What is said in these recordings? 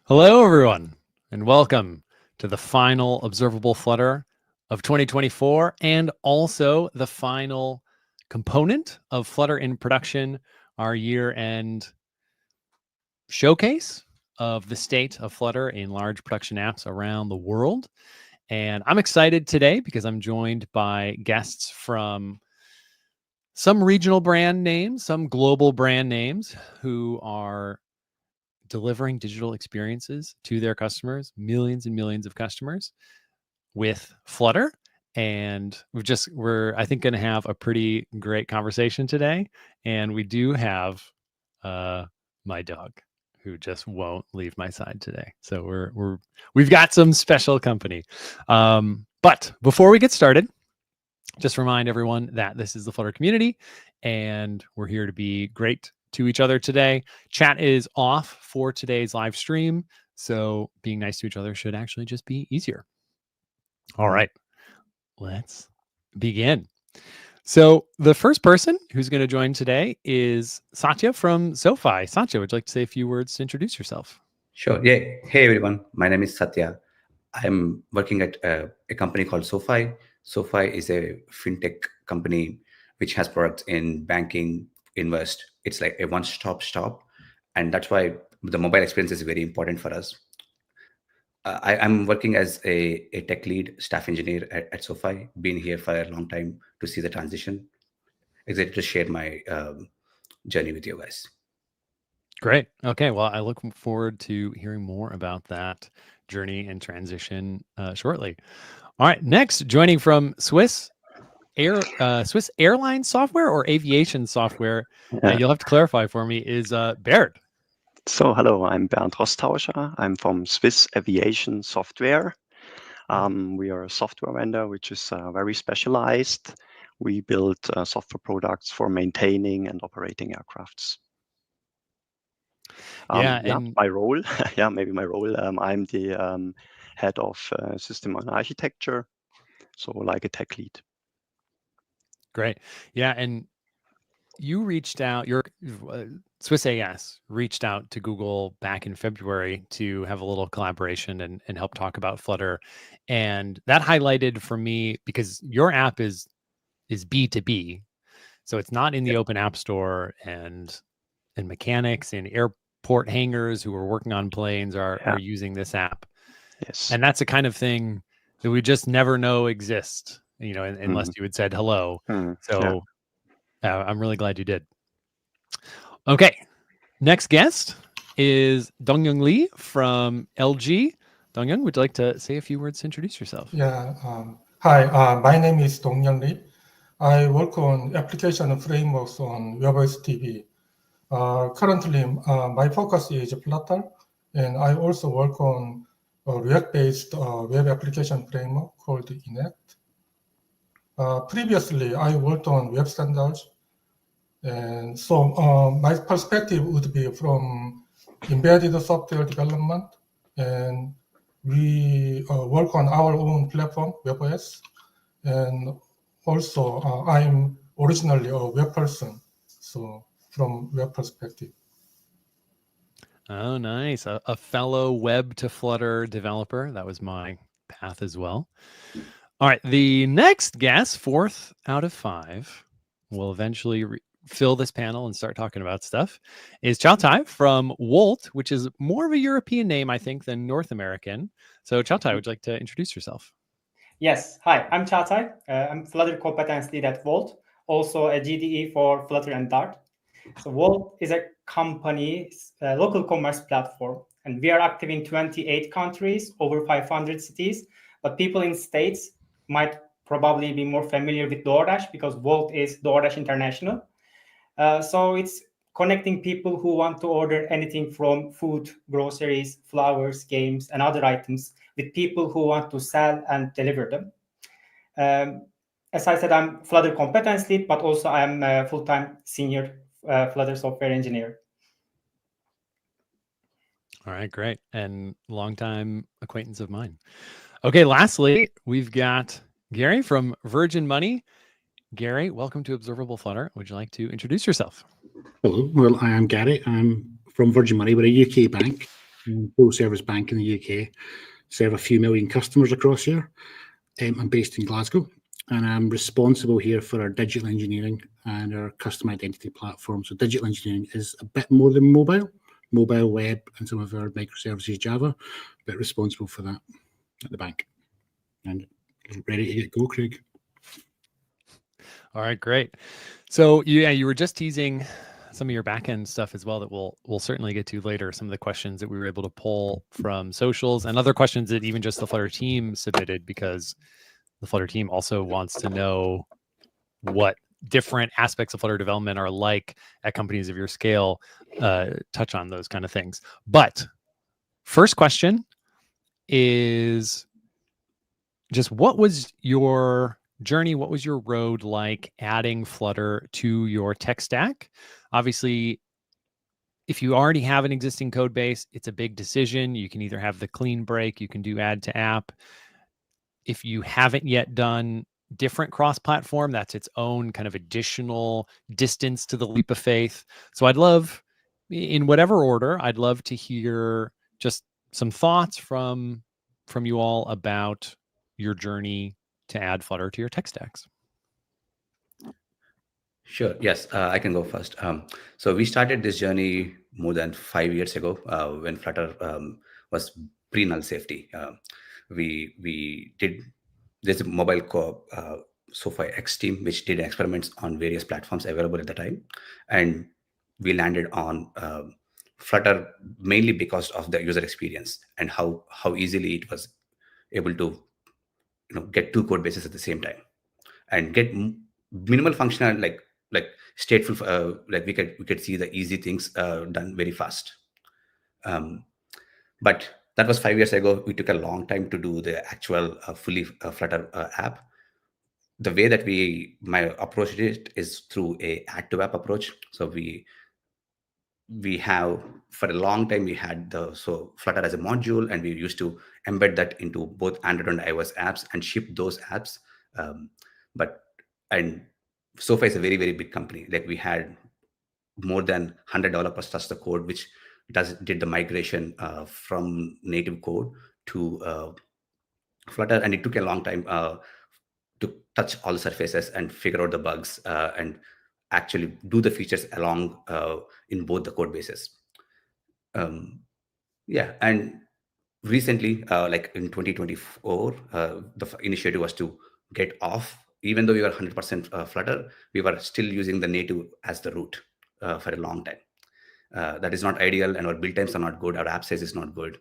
Hello, everyone, and welcome to the final Observable Flutter of 2024, and also the final component of Flutter in Production, our year-end showcase of the state of Flutter in large production apps around the world. And I'm excited today because I'm joined by guests from some regional brand names, some global brand names who are delivering digital experiences to their customers, millions and millions of customers with Flutter. And we're I think going to have a pretty great conversation today. And we do have my dog who just won't leave my side today. So we've got some special company. But before we get started, just remind everyone that this is the Flutter community and we're here to be great to each other today. Chat is off for today's live stream, so being nice to each other should actually just be easier. All right, let's begin. So the first person who's going to join today is Satya from SoFi. Satya, would you like to say a few words to introduce yourself? Sure. Yeah. Hey, everyone. My name is Satya. I'm working at a company called SoFi. SoFi is a fintech company which has products in banking, invest. It's like a one-stop shop. And that's why the mobile experience is very important for us. I'm working as a tech lead staff engineer at SoFi, been here for a long time to see the transition. Excited to share my journey with you guys. Great. Okay. Well, I look forward to hearing more about that journey and transition shortly. All right. Next, joining from Swiss airline software or aviation software, you'll have to clarify for me, is Baird. So, hello, I'm Bernd Rostauscher. I'm from Swiss Aviation Software. We are a software vendor which is very specialized. We build software products for maintaining and operating aircrafts. My role, my role. I'm the head of system and architecture, so like a tech lead. Great. Yeah, and you reached out, your Swiss AS reached out to Google back in February to have a little collaboration and help talk about Flutter. And that highlighted for me, because your app is B2B. So it's not in the open app store, and mechanics and airport hangars who are working on planes are using this app. Yes. And that's the kind of thing that we just never know exists, unless you had said hello. So I'm really glad you did. Okay. Next guest is Dongyoung Lee from LG. Dongyoung, would you like to say a few words to introduce yourself? Yeah. Hi, my name is Dongyoung Lee. I work on application frameworks on WebOS TV. Currently, my focus is Flutter, and I also work on a React-based web application framework called Enact. Previously, I worked on web standards, and so my perspective would be from embedded software development, and we work on our own platform, WebOS, and also I'm originally a web person, so from web perspective. Oh, nice. A fellow web to Flutter developer. That was my path as well. All right. The next guest, 4th out of 5, will eventually fill this panel and start talking about stuff, is Chao Tai from Wolt, which is more of a European name, I think, than North American. So Chao Tai, would you like to introduce yourself? Yes. Hi, I'm Chao Tai. I'm Flutter Competence Lead at Wolt, also a GDE for Flutter and Dart. So Wolt is a company, local commerce platform, and we are active in 28 countries, over 500 cities. But people in states might probably be more familiar with DoorDash because Wolt is DoorDash International. So it's connecting people who want to order anything from food, groceries, flowers, games, and other items with people who want to sell and deliver them. As I said, I'm Flutter Competence Lead, but also I'm a full-time senior Flutter software engineer. All right, great. And longtime acquaintance of mine. Okay, lastly, we've got Gary from Virgin Money. Gary, welcome to Observable Flutter. Would you like to introduce yourself? Hello. Well, I am Gary. I'm from Virgin Money. We're a UK bank. full service bank in the UK, serve a few million customers across here. I'm based in Glasgow, and I'm responsible here for our digital engineering and our custom identity platform. So digital engineering is a bit more than mobile, web, and some of our microservices Java, but responsible for that at the bank. And ready to get go, Craig. All right, great. So you were just teasing some of your backend stuff as well that we'll certainly get to later. Some of the questions that we were able to pull from socials and other questions that even just the Flutter team submitted, because the Flutter team also wants to know what different aspects of Flutter development are like at companies of your scale. Touch on those kind of things. But first question is just, what was your journey? What was your road like adding Flutter to your tech stack? Obviously, if you already have an existing code base, it's a big decision. You can either have the clean break, you can do add to app. If you haven't yet done different cross-platform, that's its own kind of additional distance to the leap of faith. So I'd love, in whatever order, I'd love to hear just some thoughts from you all about your journey to add Flutter to your tech stacks. Sure. Yes, I can go first. So we started this journey more than 5 years ago when Flutter was pre-null safety. There's a mobile co-op, SoFi X team, which did experiments on various platforms available at the time. And we landed on Flutter mainly because of the user experience and how easily it was able to get two code bases at the same time and get minimal functional like stateful like we could see the easy things done very fast. But that was 5 years ago. We took a long time to do the actual fully Flutter app. The way that my approach it is through a add to app approach. So we have, for a long time, we had Flutter as a module, and we used to embed that into both Android and iOS apps and ship those apps. And SoFi is a very, very big company. Like, we had more than 100 developers touch the code, which did the migration from native code to Flutter, and it took a long time to touch all the surfaces and figure out the bugs and actually do the features along in both the code bases. And recently, like in 2024, the initiative was to get off. Even though we were 100% Flutter, we were still using the native as the root for a long time. That is not ideal, and our build times are not good. Our app size is not good.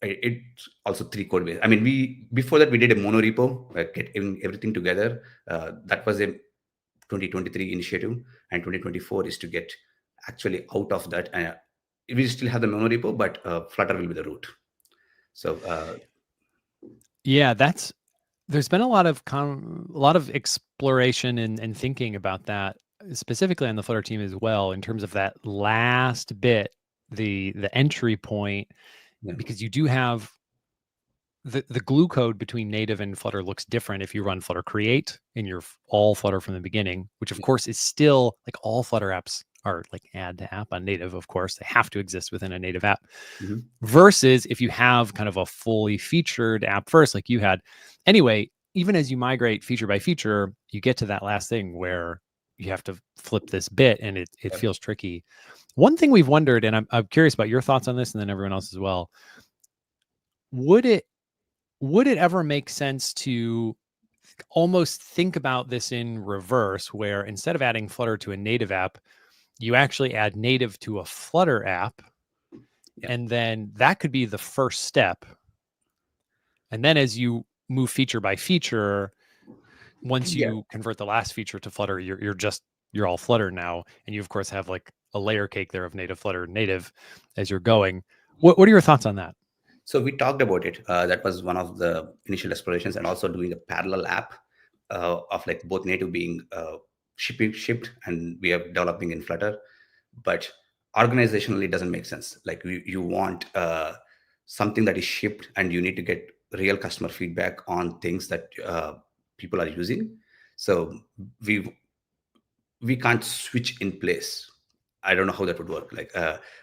It's also 3 code base. I mean, before that we did a mono repo, getting everything together. That was a 2023 initiative, and 2024 is to get actually out of that. We still have the mono repo, but Flutter will be the root. So there's been a lot of exploration and thinking about that, specifically on the Flutter team as well, in terms of that last bit, the entry point. Yeah. Because you do have the glue code between native and Flutter looks different if you run Flutter create and you're all Flutter from the beginning, which of course is still like all Flutter apps are like add to app on native. Of course, they have to exist within a native app. Mm-hmm. Versus if you have kind of a fully featured app first, like you had. Anyway, even as you migrate feature by feature, you get to that last thing where you have to flip this bit, and it feels tricky. One thing we've wondered, and I'm curious about your thoughts on this, and then everyone else as well. Would it ever make sense to almost think about this in reverse, where instead of adding Flutter to a native app, you actually add native to a Flutter app, and then that could be the first step. And then as you move feature by feature, once you convert the last feature to Flutter, you're all Flutter now, and you of course have like a layer cake there of native Flutter native as you're going. What are your thoughts on that? So we talked about it. That was one of the initial explorations, and also doing a parallel app of like both native being shipped, and we are developing in Flutter. But organizationally, it doesn't make sense. Like you want something that is shipped, and you need to get real customer feedback on things that people are using. So we can't switch in place I don't know how that would work. Like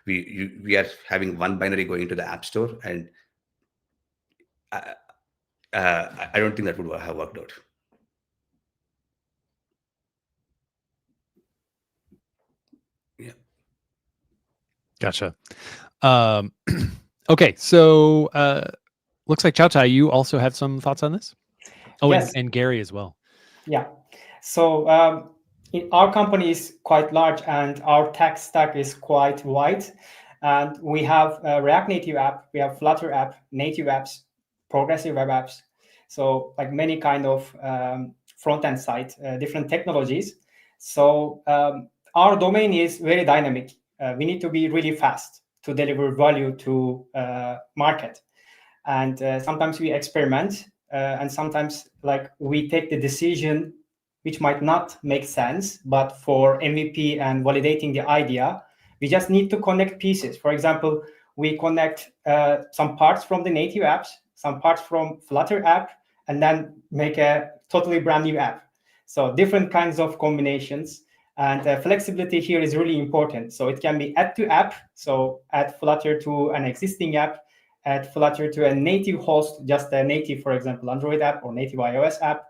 we are having one binary going into the App Store, and I don't think that would have worked out. Yeah. Gotcha. Okay, so looks like Chao, you also have some thoughts on this. Oh, Yes. and Gary as well. Yeah. So our company is quite large, and our tech stack is quite wide. And we have a React Native app, we have Flutter app, native apps, progressive web apps. So like many kind of front-end side, different technologies. So our domain is very dynamic. We need to be really fast to deliver value to market. And sometimes we experiment, and sometimes like we take the decision which might not make sense, but for MVP and validating the idea, we just need to connect pieces. For example, we connect some parts from the native apps, some parts from Flutter app, and then make a totally brand new app. So different kinds of combinations, and flexibility here is really important. So it can be add to app, so add Flutter to an existing app, add Flutter to a native host, just a native, for example, Android app or native iOS app.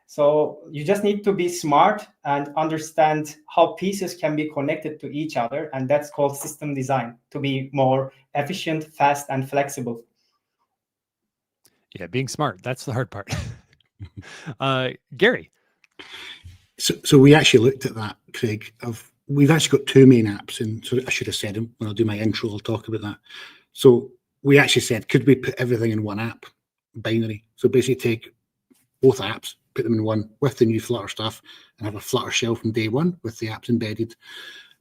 So you just need to be smart and understand how pieces can be connected to each other. And that's called system design, to be more efficient, fast, and flexible. Yeah, being smart. That's the hard part. Gary. So we actually looked at that, Craig. We've actually got two main apps, and so I should have said them when I'll do my intro. I'll talk about that. So we actually said, could we put everything in one app, binary? So basically take both apps, put them in one with the new Flutter stuff, and have a Flutter shell from day one with the apps embedded.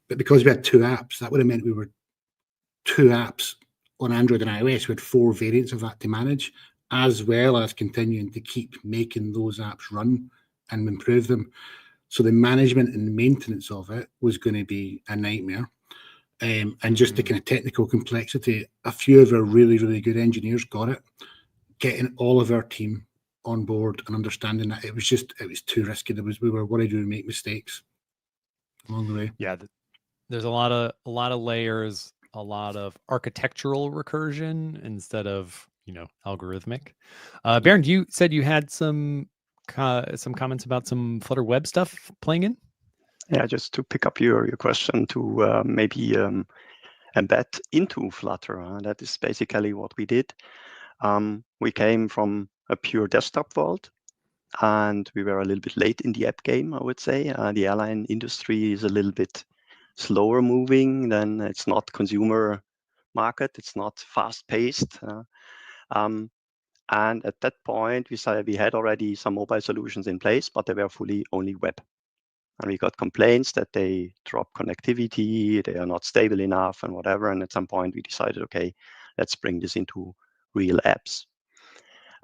But because we had two apps, that would have meant we were two apps on Android and iOS. We had 4 variants of that to manage, as well as continuing to keep making those apps run and improve them. So the management and maintenance of it was going to be a nightmare. And just the kind of technical complexity, a few of our really, really good engineers got it. Getting all of our team on board and understanding that it was too risky. We were worried we would make mistakes along the way. Yeah, there's a lot of layers, a lot of architectural recursion instead of algorithmic. Bernd, you said you had some comments about some Flutter web stuff playing in. Yeah, just to pick up your question to maybe embed into Flutter. That is basically what we did. We came from a pure desktop world, and we were a little bit late in the app game, I would say. The airline industry is a little bit slower moving than it's not consumer market. It's not fast paced. And at that point, we had already some mobile solutions in place, but they were fully only web. And we got complaints that they drop connectivity, they are not stable enough and whatever. And at some point we decided, okay, let's bring this into real apps.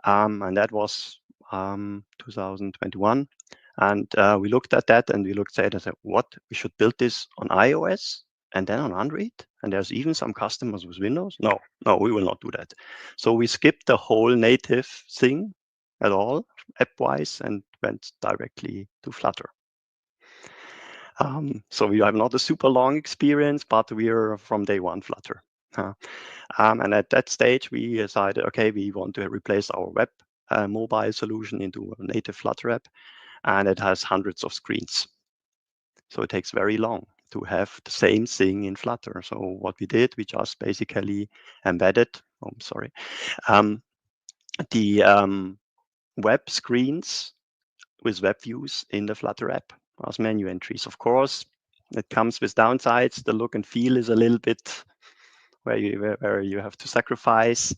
And that was 2021. And we looked at that and we said, what, we should build this on iOS and then on Android? And there's even some customers with Windows. No, we will not do that. So we skipped the whole native thing at all, app-wise, and went directly to Flutter. So we have not a super long experience, but we are from day one Flutter. And at that stage, we decided, okay, we want to replace our web mobile solution into a native Flutter app, and it has hundreds of screens. So it takes very long to have the same thing in Flutter. So what we did, we just basically embedded, the web screens with web views in the Flutter app as menu entries. Of course, it comes with downsides. The look and feel is a little bit where you have to sacrifice.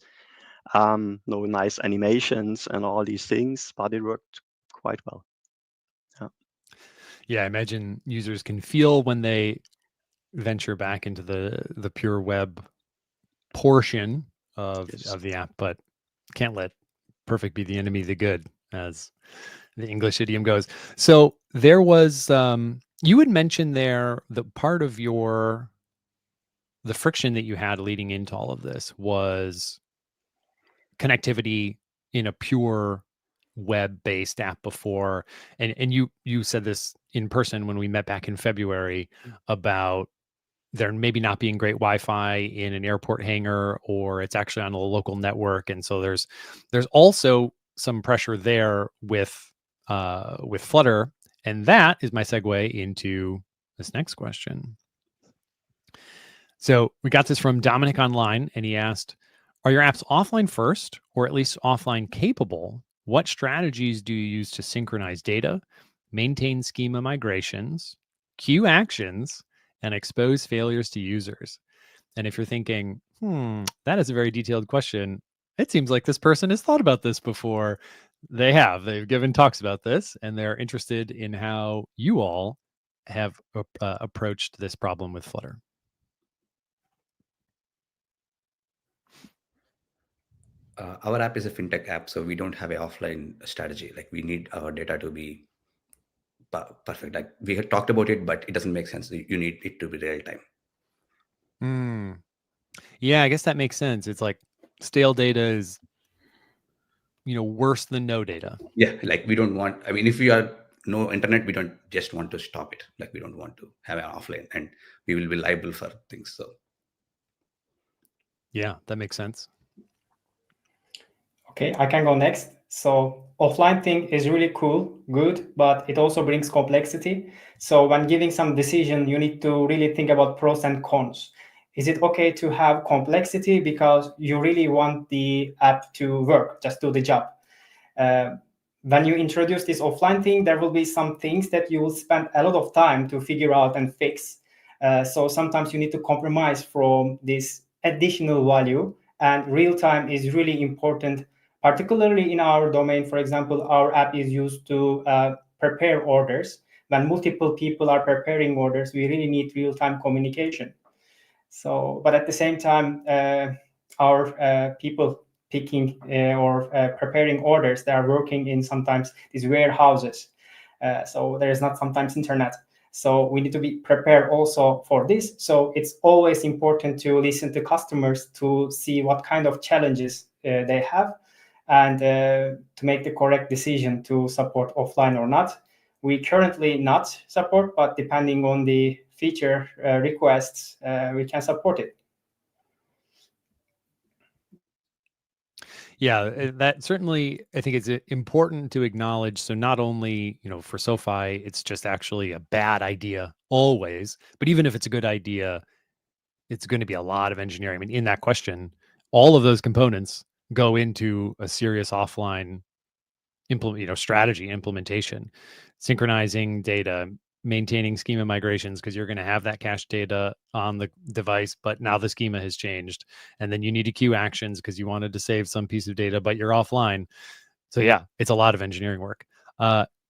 No nice animations and all these things, but it worked quite well. Yeah, I imagine users can feel when they venture back into the pure web portion of the app, but can't let perfect be the enemy of the good, as the English idiom goes. So there was you had mentioned there the part of the friction that you had leading into all of this was connectivity in a pure web-based app before, and you said this in person when we met back in February about there maybe not being great Wi-Fi in an airport hangar, or it's actually on a local network. And so there's also some pressure there with Flutter. And that is my segue into this next question. So we got this from Dominic Online, and he asked, are your apps offline first, or at least offline capable? What strategies do you use to synchronize data, maintain schema migrations, queue actions, and expose failures to users? And if you're thinking, that is a very detailed question, it seems like this person has thought about this before. They have. They've given talks about this, and they're interested in how you all have approached this problem with Flutter. Our app is a fintech app, so we don't have an offline strategy. Like, we need our data to be perfect. Like, we had talked about it, but it doesn't make sense. You need it to be real time. Yeah, I guess that makes sense. It's like stale data is, worse than no data. Yeah, like we don't want, I mean, if we are no internet, we don't just want to stop it. Like, we don't want to have an offline, and we will be liable for things. So yeah, that makes sense. Okay, I can go next. So offline thing is really cool, good, but it also brings complexity. So when giving some decision, you need to really think about pros and cons. Is it okay to have complexity because you really want the app to work, just do the job? When you introduce this offline thing, there will be some things that you will spend a lot of time to figure out and fix. So sometimes you need to compromise from this additional value, and real time is really important, particularly in our domain. For example, our app is used to prepare orders. When multiple people are preparing orders, we really need real-time communication. So, but at the same time, our people picking or preparing orders, they are working in sometimes these warehouses. So there is not sometimes internet. So we need to be prepared also for this. So it's always important to listen to customers to see what kind of challenges they have, and to make the correct decision to support offline or not. We currently not support, but depending on the feature requests, we can support it. Yeah, that certainly, I think it's important to acknowledge. So not only, for SoFi, it's just actually a bad idea always, but even if it's a good idea, it's going to be a lot of engineering. I mean, in that question, all of those components go into a serious offline strategy implementation, synchronizing data, maintaining schema migrations, because you're going to have that cached data on the device, but now the schema has changed. And then you need to queue actions because you wanted to save some piece of data, but you're offline. So yeah, it's a lot of engineering work.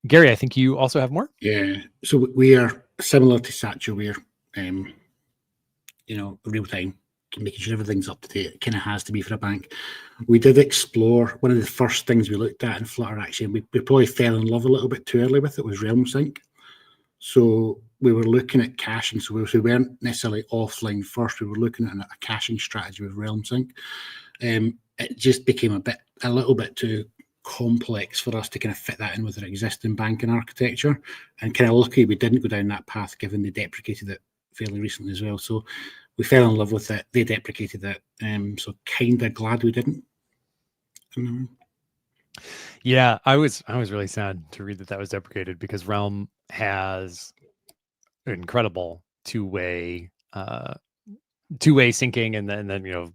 Gary, I think you also have more? Yeah. So we are similar to Satya. We're, real time, making sure everything's up to date. It kind of has to be for a bank. We did explore, one of the first things we looked at in Flutter, actually, and we probably fell in love a little bit too early with it, was Realm Sync. So we were looking at caching. So we weren't necessarily offline first. We were looking at a caching strategy with Realm Sync. It just became a little bit too complex for us to kind of fit that in with our existing banking architecture. And kind of lucky we didn't go down that path, given they deprecated it fairly recently as well. So we fell in love with it. They deprecated it. So kind of glad we didn't. Yeah, I was really sad to read that was deprecated, because Realm has incredible two-way syncing, and then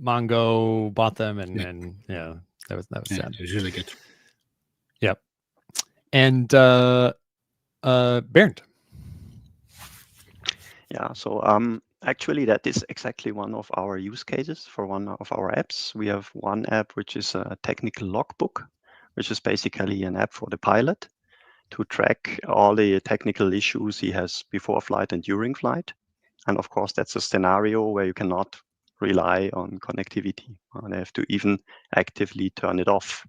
Mongo bought them, and that was sad. It was really good. Yep. And Bernd. Yeah, so actually that is exactly one of our use cases for one of our apps. We have one app which is a technical logbook, which is basically an app for the pilot to track all the technical issues he has before flight and during flight. And of course, that's a scenario where you cannot rely on connectivity. They have to even actively turn it off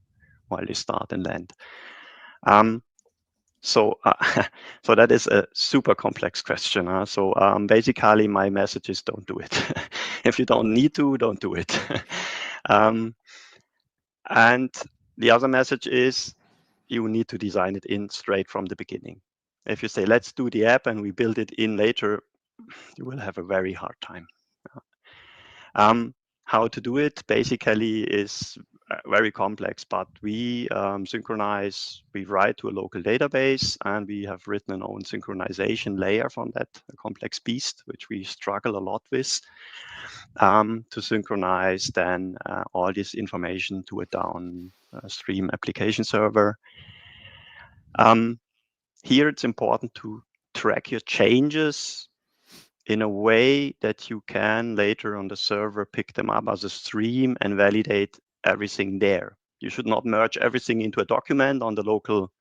while they start and land. So that is a super complex question. So basically, my message is don't do it. If you don't need to, don't do it. And the other message is you need to design it in straight from the beginning. If you say, let's do the app and we build it in later, you will have a very hard time. How to do it basically is very complex, but we synchronize, we write to a local database, and we have written an own synchronization layer from that complex beast, which we struggle a lot with, to synchronize then all this information to a downstream application server. Here it's important to track your changes in a way that you can later on the server pick them up as a stream and validate everything there. You should not merge everything into a document on the local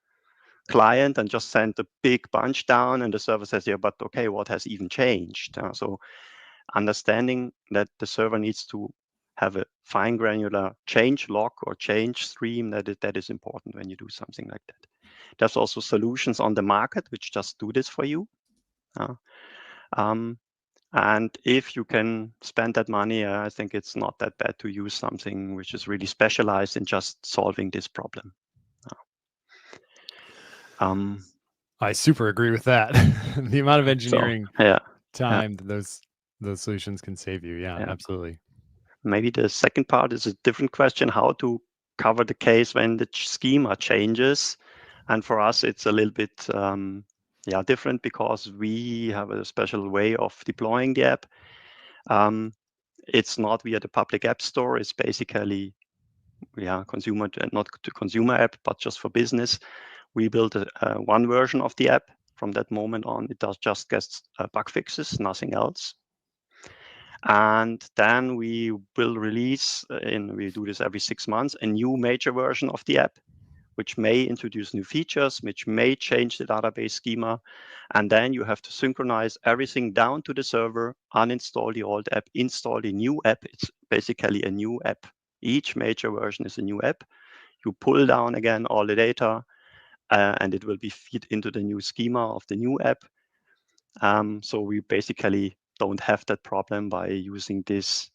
client and just send a big bunch down, and the server says, yeah, but okay, what has even changed? So understanding that the server needs to have a fine granular change log or change stream, that is important when you do something like that. There's also solutions on the market which just do this for you. And if you can spend that money, I think it's not that bad to use something which is really specialized in just solving this problem. I super agree with that. The amount of engineering time that those solutions can save you. Yeah, absolutely. Maybe the second part is a different question: how to cover the case when the schema changes. And for us, it's a little bit different, because we have a special way of deploying the app. It's not via the public app store. It's basically consumer, not to consumer app, but just for business. We built one version of the app. From that moment on, it just gets bug fixes, nothing else. And then we will release, we do this every 6 months, a new major version of the app, which may introduce new features, which may change the database schema. And then you have to synchronize everything down to the server, uninstall the old app, install the new app. It's basically a new app. Each major version is a new app. You pull down again all the data, and it will be fed into the new schema of the new app. So we basically don't have that problem by using this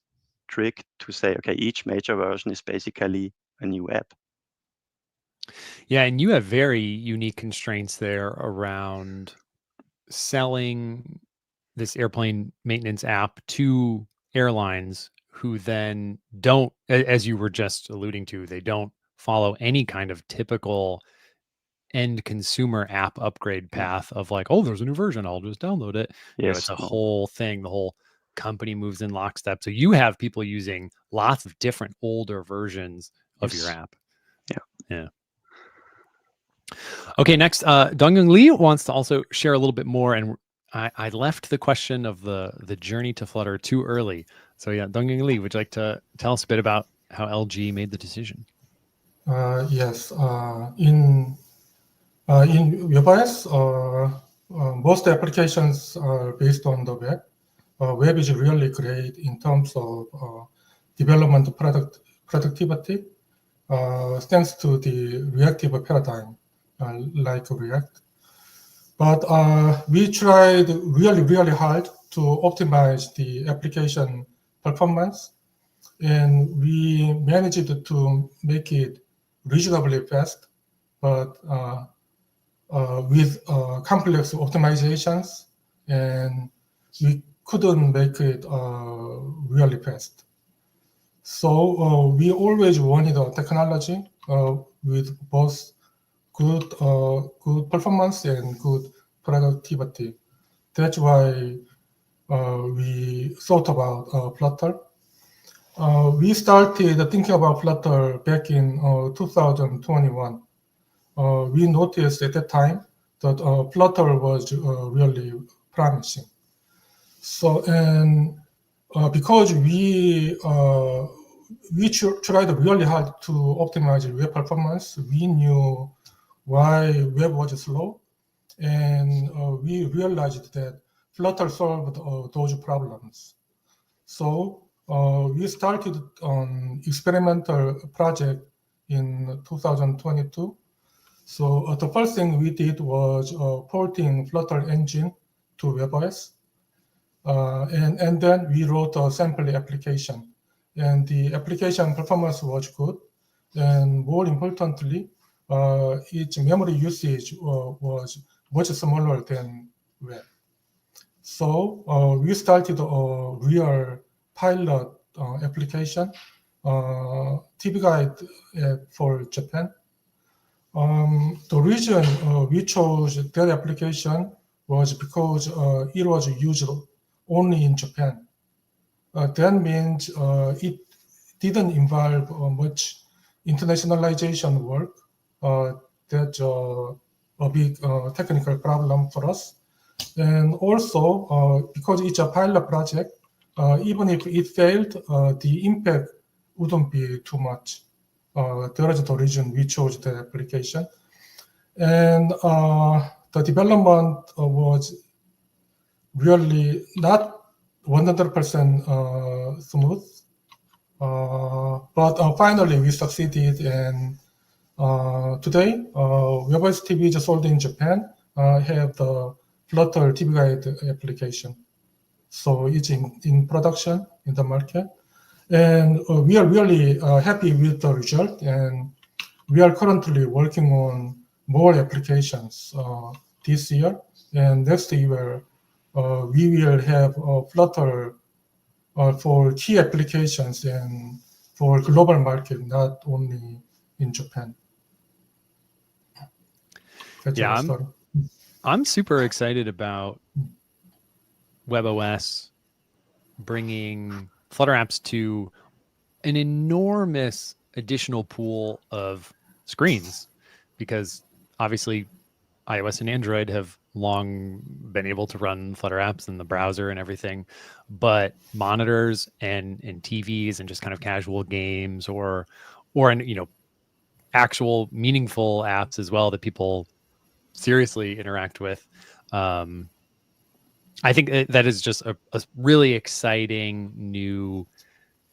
trick to say, okay, each major version is basically a new app. Yeah, and you have very unique constraints there around selling this airplane maintenance app to airlines who then don't, as you were just alluding to, they don't follow any kind of typical end consumer app upgrade path of like, oh, there's a new version, I'll just download it. Yes. It's a whole thing. The whole company moves in lockstep. So you have people using lots of different older versions of your app. Yeah. Okay, next, Dongyung Lee wants to also share a little bit more, and I left the question of the journey to Flutter too early. So yeah, Dongyung Lee, would you like to tell us a bit about how LG made the decision? Yes. In WebOS, most applications are based on the web. Web is really great in terms of development productivity, thanks to the reactive paradigm, like React. But we tried really hard to optimize the application performance, and we managed to make it reasonably fast, but with complex optimizations, and we couldn't make it really fast. So we always wanted a technology with both good performance and good productivity. That's why we thought about Flutter. We started thinking about Flutter back in 2021. We noticed at that time that Flutter was really promising. So, and because we tried really hard to optimize web performance, we knew why web was slow, and we realized that Flutter solved those problems. So we started an experimental project in 2022. So the first thing we did was porting Flutter engine to WebOS. And then we wrote a sample application. And the application performance was good. And more importantly, its memory usage was much smaller than web. So we started a real pilot application, TV Guide for Japan. The reason we chose that application was because it was used only in Japan. That means it didn't involve much internationalization work. That's a big technical problem for us. And also, because it's a pilot project, even if it failed, the impact wouldn't be too much. That is the reason we chose the application. And the development was really not 100% smooth. But finally, we succeeded. And today, WebOS TV is sold in Japan, have the Flutter TV Guide application. So it's in production in the market. And we are really happy with the result. And we are currently working on more applications this year. And next year, we will have Flutter for key applications and for global market, not only in Japan. That's Yeah, our story. I'm super excited about WebOS bringing Flutter apps to an enormous additional pool of screens, because obviously iOS and Android have long been able to run Flutter apps in the browser and everything, but monitors and TVs and just kind of casual games or actual meaningful apps as well that people seriously interact with. I think that is just a really exciting new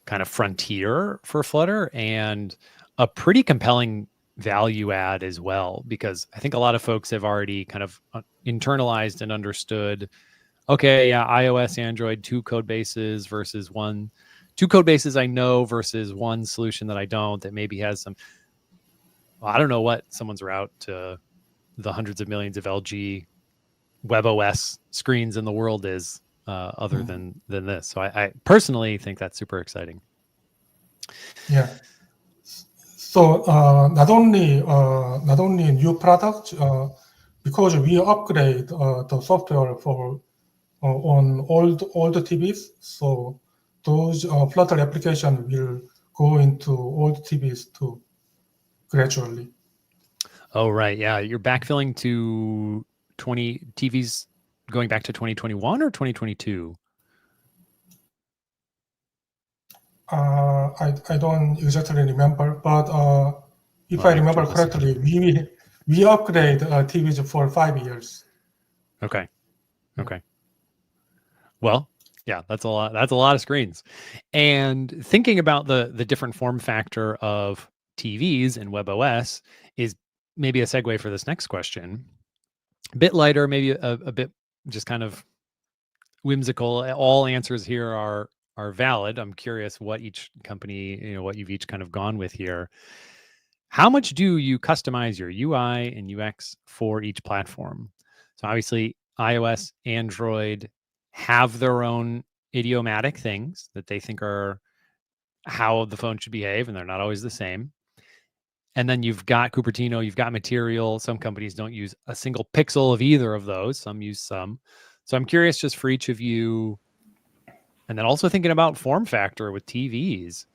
kind of frontier for Flutter, and a pretty compelling value add as well, because I think a lot of folks have already kind of internalized and understood, okay, yeah, iOS, Android, two code bases versus two code bases I know versus one solution that I don't, that maybe has some, well, I don't know what someone's route to the hundreds of millions of LG WebOS screens in the world is, other than this. So I personally think that's super exciting. Yeah. So not only new products, because we upgrade the software for on all the TVs. So those Flutter application will go into all the TVs too, gradually. Oh, right. Yeah. You're backfilling to 20 TVs going back to 2021 or 2022? I don't exactly remember, but if I remember correctly, we upgrade TVs for 5 years. Okay. Okay. Well, yeah, that's a lot. That's a lot of screens. And thinking about the different form factor of TVs and WebOS is maybe a segue for this next question. A bit lighter, maybe a bit just kind of whimsical. All answers here are valid. I'm curious what each company, what you've each kind of gone with here. How much do you customize your UI and UX for each platform? So obviously iOS, Android have their own idiomatic things that they think are how the phone should behave, and they're not always the same. And then you've got Cupertino, you've got Material. Some companies don't use a single pixel of either of those. Some use some. So I'm curious just for each of you, and then also thinking about form factor with TVs,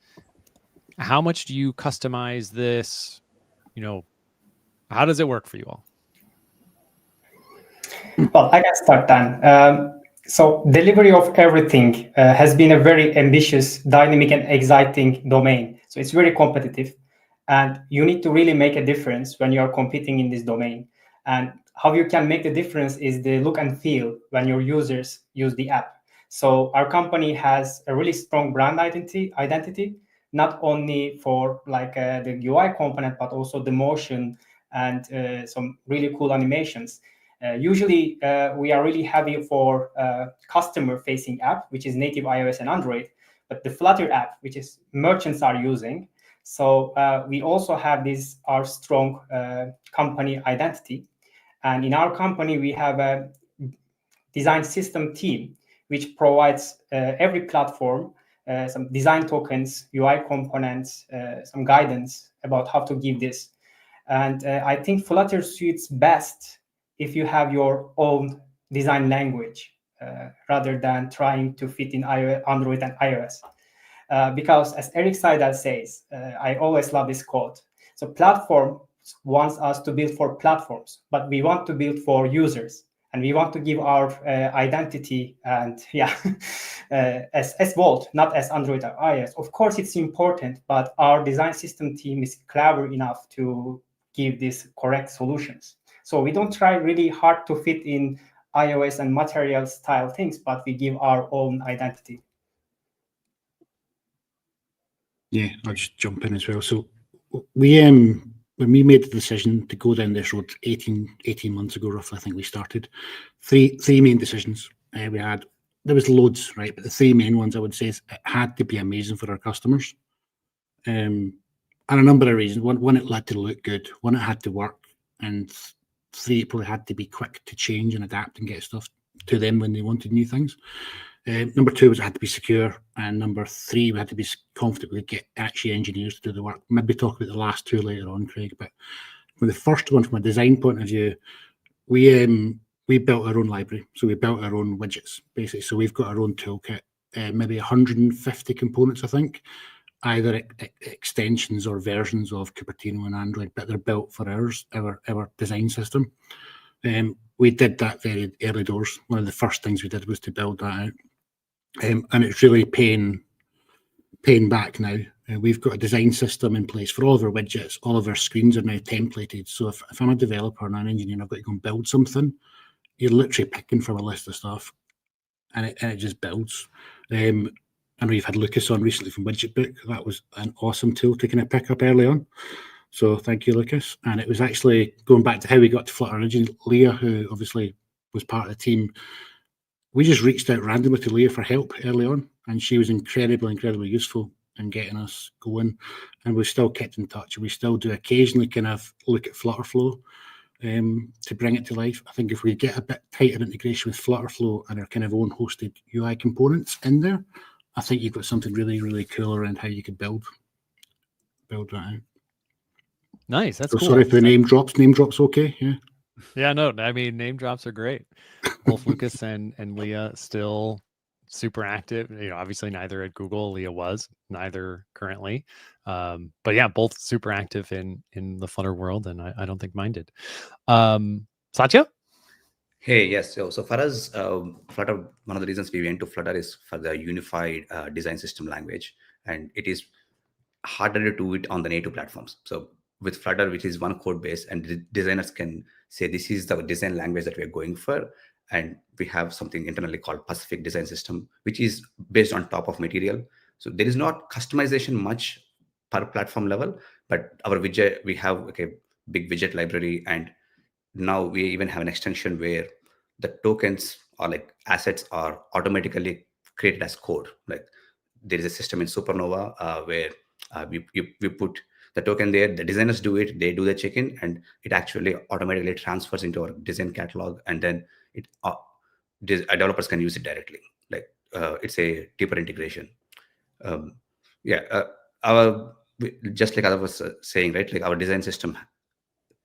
how much do you customize this? How does it work for you all? Well, I can start then. So delivery of everything has been a very ambitious, dynamic, and exciting domain. So it's very competitive, and you need to really make a difference when you're competing in this domain. And how you can make the difference is the look and feel when your users use the app. So our company has a really strong brand identity, not only for like the UI component, but also the motion and some really cool animations. Usually, we are really heavy for customer-facing app, which is native iOS and Android, but the Flutter app, which is merchants are using. So we also have our strong company identity. And in our company, we have a design system team, which provides every platform some design tokens, UI components, some guidance about how to give this. And I think Flutter suits best if you have your own design language rather than trying to fit in Android and iOS. Because as Eric Seidel says, I always love this quote. So platform wants us to build for platforms, but we want to build for users. And we want to give our identity and as Volt, not as Android or iOS. Of course, it's important, but our design system team is clever enough to give these correct solutions. So we don't try really hard to fit in iOS and material style things, but we give our own identity. Yeah, I'll just jump in as well. So we when we made the decision to go down this road 18 months ago, roughly, I think we started, three main decisions. There was loads, right? But the three main ones I would say is it had to be amazing for our customers. And a number of reasons. One, it had to look good. One, it had to work. And three, it probably had to be quick to change and adapt and get stuff to them when they wanted new things. Number two was it had to be secure, and number three, we had to be confident we get actually engineers to do the work. Maybe talk about the last two later on, Craig. But with the first one, from a design point of view, we built our own library, so we built our own widgets basically. So we've got our own toolkit, maybe 150 components, I think, either extensions or versions of Cupertino and Android, but they're built for our design system. We did that very early doors. One of the first things we did was to build that out. And it's really paying back now. We've got a design system in place for all of our widgets. All of our screens are now templated. So if I'm a developer and an engineer and I've got to go and build something, you're literally picking from a list of stuff, and it just builds. I know you've had Lucas on recently from Widgetbook. That was an awesome tool to kind of pick up early on. So thank you, Lucas. And it was actually going back to how we got to Flutter originally. Leah, who obviously was part of the team, we just reached out randomly to Leah for help early on, and she was incredibly useful in getting us going. And we've still kept in touch. We still do occasionally kind of look at Flutterflow to bring it to life. I think if we get a bit tighter integration with Flutterflow and our kind of own hosted UI components in there, I think you've got something really cool around how you could build that out. Nice. That's so cool. Sorry for the name drops. Name drops, okay? Yeah. Yeah, no, I mean, name drops are great. Both Lucas and Leah still super active. Obviously neither at Google. Leah was, neither currently. But yeah, both super active in the Flutter world, and I don't think mine did. Satya? Hey, yes. So for us, Flutter, one of the reasons we went to Flutter is for the unified design system language, and it is harder to do it on the native platforms. So with Flutter, which is one code base, and designers can say this is the design language that we're going for, and we have something internally called Pacific Design System, which is based on top of Material. So there is not customization much per platform level, but our widget, we have a big widget library, and now we even have an extension where the tokens or like assets are automatically created as code. Like there is a system in Supernova where we put the token there, the designers do it, they do the check-in, and it actually automatically transfers into our design catalog, and then developers can use it directly. Like it's a deeper integration. Just like I was saying, right? Like our design system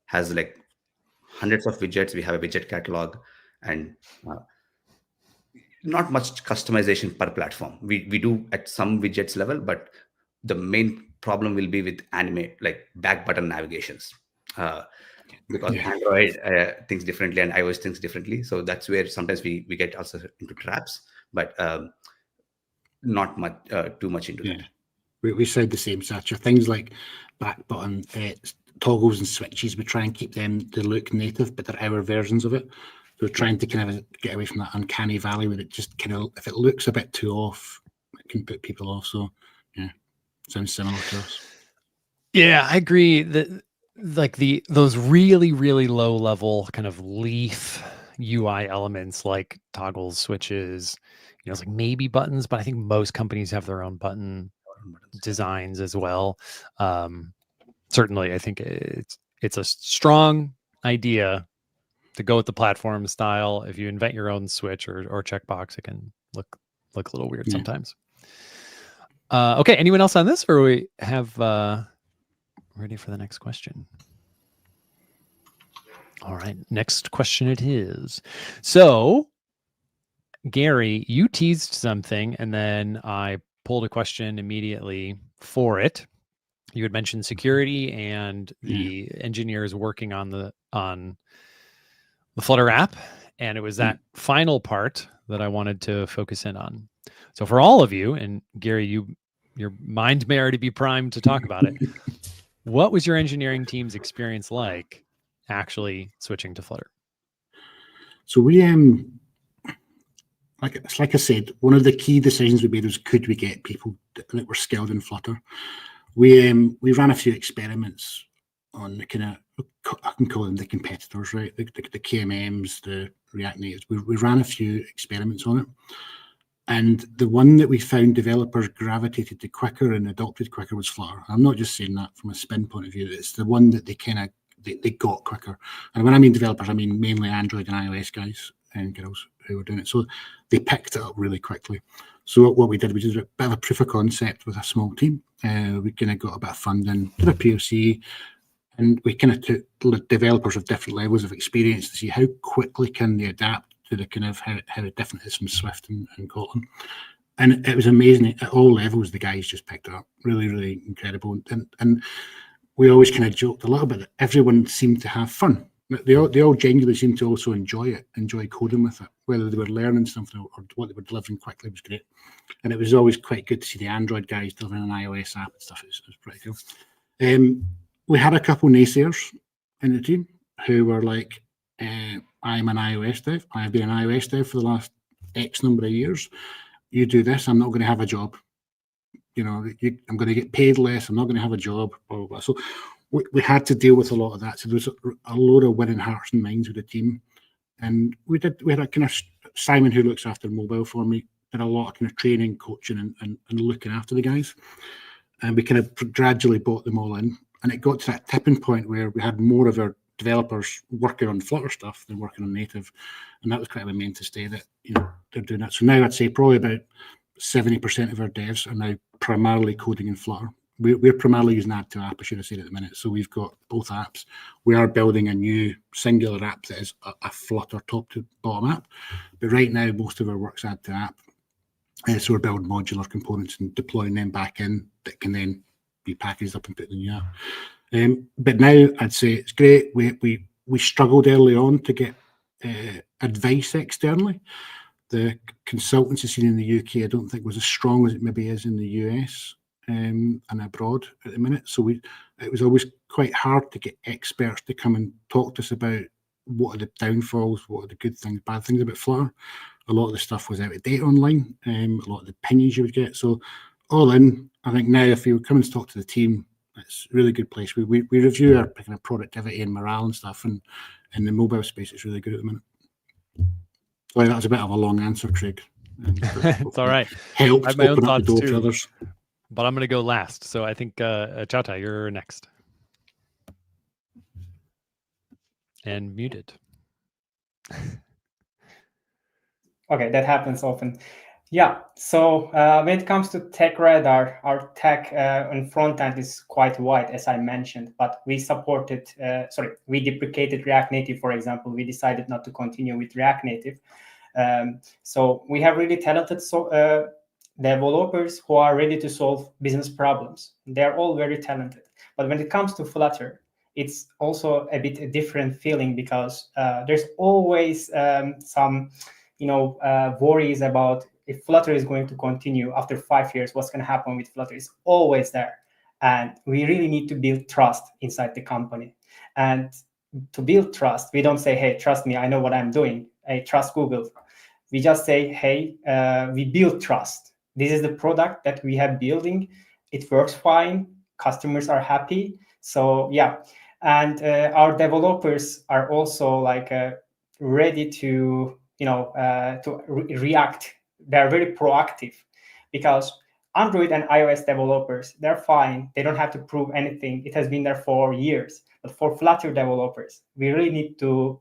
has like hundreds of widgets. We have a widget catalog, and not much customization per platform. We do at some widgets level, but the main problem will be with like back button navigations, because Android thinks differently and iOS thinks differently. So that's where sometimes we get also into traps, but not much too much into that. We said the same, Satya. Things like back button toggles and switches, we try and keep them to look native, but they're our versions of it. So we're trying to kind of get away from that uncanny valley where it just kind of, if it looks a bit too off, it can put people off. So yeah, sounds similar to us. Yeah, I agree that like those really low level kind of leaf UI elements like toggles, switches, it's like maybe buttons, but I think most companies have their own button designs as well. Certainly, I think it's a strong idea to go with the platform style. If you invent your own switch or checkbox, it can look a little weird sometimes. Okay, anyone else on this, or we have ready for the next question? All right, next question it is. So, Gary, you teased something, and then I pulled a question immediately for it. You had mentioned security and the engineers working on the Flutter app, and it was that final part that I wanted to focus in on. So for all of you, and Gary, your mind may already be primed to talk about it. What was your engineering team's experience like actually switching to Flutter? So we like I said, one of the key decisions we made was, could we get people that were skilled in Flutter? We ran a few experiments on the kind of, I can call them the competitors, right? The KMMs, the React Natives. We ran a few experiments on it. And the one that we found developers gravitated to quicker and adopted quicker was Flutter. I'm not just saying that from a spin point of view. It's the one that they got quicker. And when I mean developers, I mean mainly Android and iOS guys and girls who were doing it. So they picked it up really quickly. So what we did a bit of a proof of concept with a small team. We kind of got a bit of funding, did a POC, and we kind of took developers of different levels of experience to see how quickly can they adapt to the kind of how different it is from Swift and Kotlin. And it was amazing. At all levels, the guys just picked it up. Really, really incredible. And we always kind of joked a little bit that everyone seemed to have fun. They all genuinely seemed to also enjoy coding with it, whether they were learning something or what they were delivering quickly was great. And it was always quite good to see the Android guys delivering an iOS app and stuff. It was pretty cool. We had a couple naysayers in the team who were like, I'm an iOS dev. I've been an iOS dev for the last X number of years. You do this, I'm not going to have a job. You know, I'm going to get paid less. I'm not going to have a job. Blah, blah, blah. So we had to deal with a lot of that. So there was a load of winning hearts and minds with the team. And we had a kind of Simon, who looks after mobile for me, did a lot of kind of training, coaching, and looking after the guys. And we kind of gradually brought them all in. And it got to that tipping point where we had more of our developers working on Flutter stuff than working on native. And that was kind of a main to stay that, you know, they're doing that. So now I'd say probably about 70% of our devs are now primarily coding in Flutter. We're primarily using add to app, I should have said at the minute. So we've got both apps. We are building a new singular app that is a Flutter top to bottom app. But right now, most of our work's add to app. So we're building modular components and deploying them back in that can then be packaged up and put in the new app. But now I'd say it's great. We struggled early on to get advice externally. The consultancy scene in the UK, I don't think, was as strong as it maybe is in the US and abroad at the minute. So it was always quite hard to get experts to come and talk to us about what are the downfalls, what are the good things, bad things about Flutter. A lot of the stuff was out of date online, a lot of the opinions you would get. So all in, I think now if you come and talk to the team, it's a really good place. We review our kind of productivity and morale and stuff, and in the mobile space, it's really good at the minute. Sorry, that was a bit of a long answer, Craig. It's all right. Helps I have my own open up the thoughts door for others. But I'm going to go last. So I think, Chata, you're next. And muted. Okay, that happens often. Yeah, so when it comes to tech radar, our tech on front end is quite wide, as I mentioned, but we we deprecated React Native, for example. We decided not to continue with React Native. So we have really talented developers who are ready to solve business problems. They're all very talented. But when it comes to Flutter, it's also a bit a different feeling because there's always some worries about if Flutter is going to continue after 5 years, what's going to happen with Flutter is always there. And we really need to build trust inside the company. And to build trust, we don't say, hey, trust me, I know what I'm doing. Hey, trust Google. We just say, hey, we build trust. This is the product that we have building. It works fine. Customers are happy. So yeah. And our developers are also like ready to react. They're very proactive because Android and iOS developers, they're fine. They don't have to prove anything. It has been there for years. But for Flutter developers, we really need to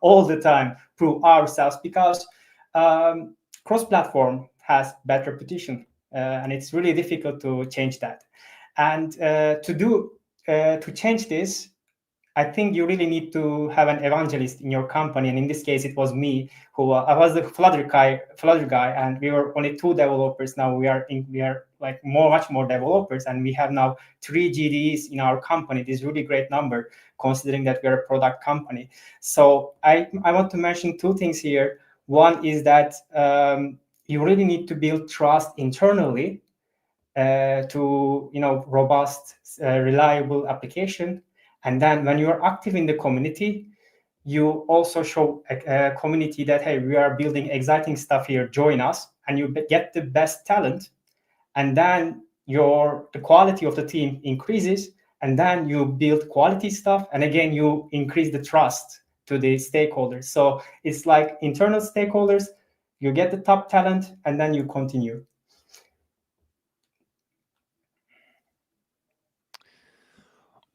all the time prove ourselves, because cross-platform has bad reputation, and it's really difficult to change that. And to change this, I think you really need to have an evangelist in your company, and in this case, it was me. I was the Flutter guy, and we were only 2 developers. Now we are like much more developers, and we have now 3 GDEs in our company. This is really great number, considering that we are a product company. So I want to mention 2 things here. One is that you really need to build trust internally to robust, reliable application. And then when you are active in the community, you also show a community that, hey, we are building exciting stuff here, join us, and you get the best talent. And then the quality of the team increases, and then you build quality stuff. And again, you increase the trust to the stakeholders. So it's like internal stakeholders, you get the top talent, and then you continue.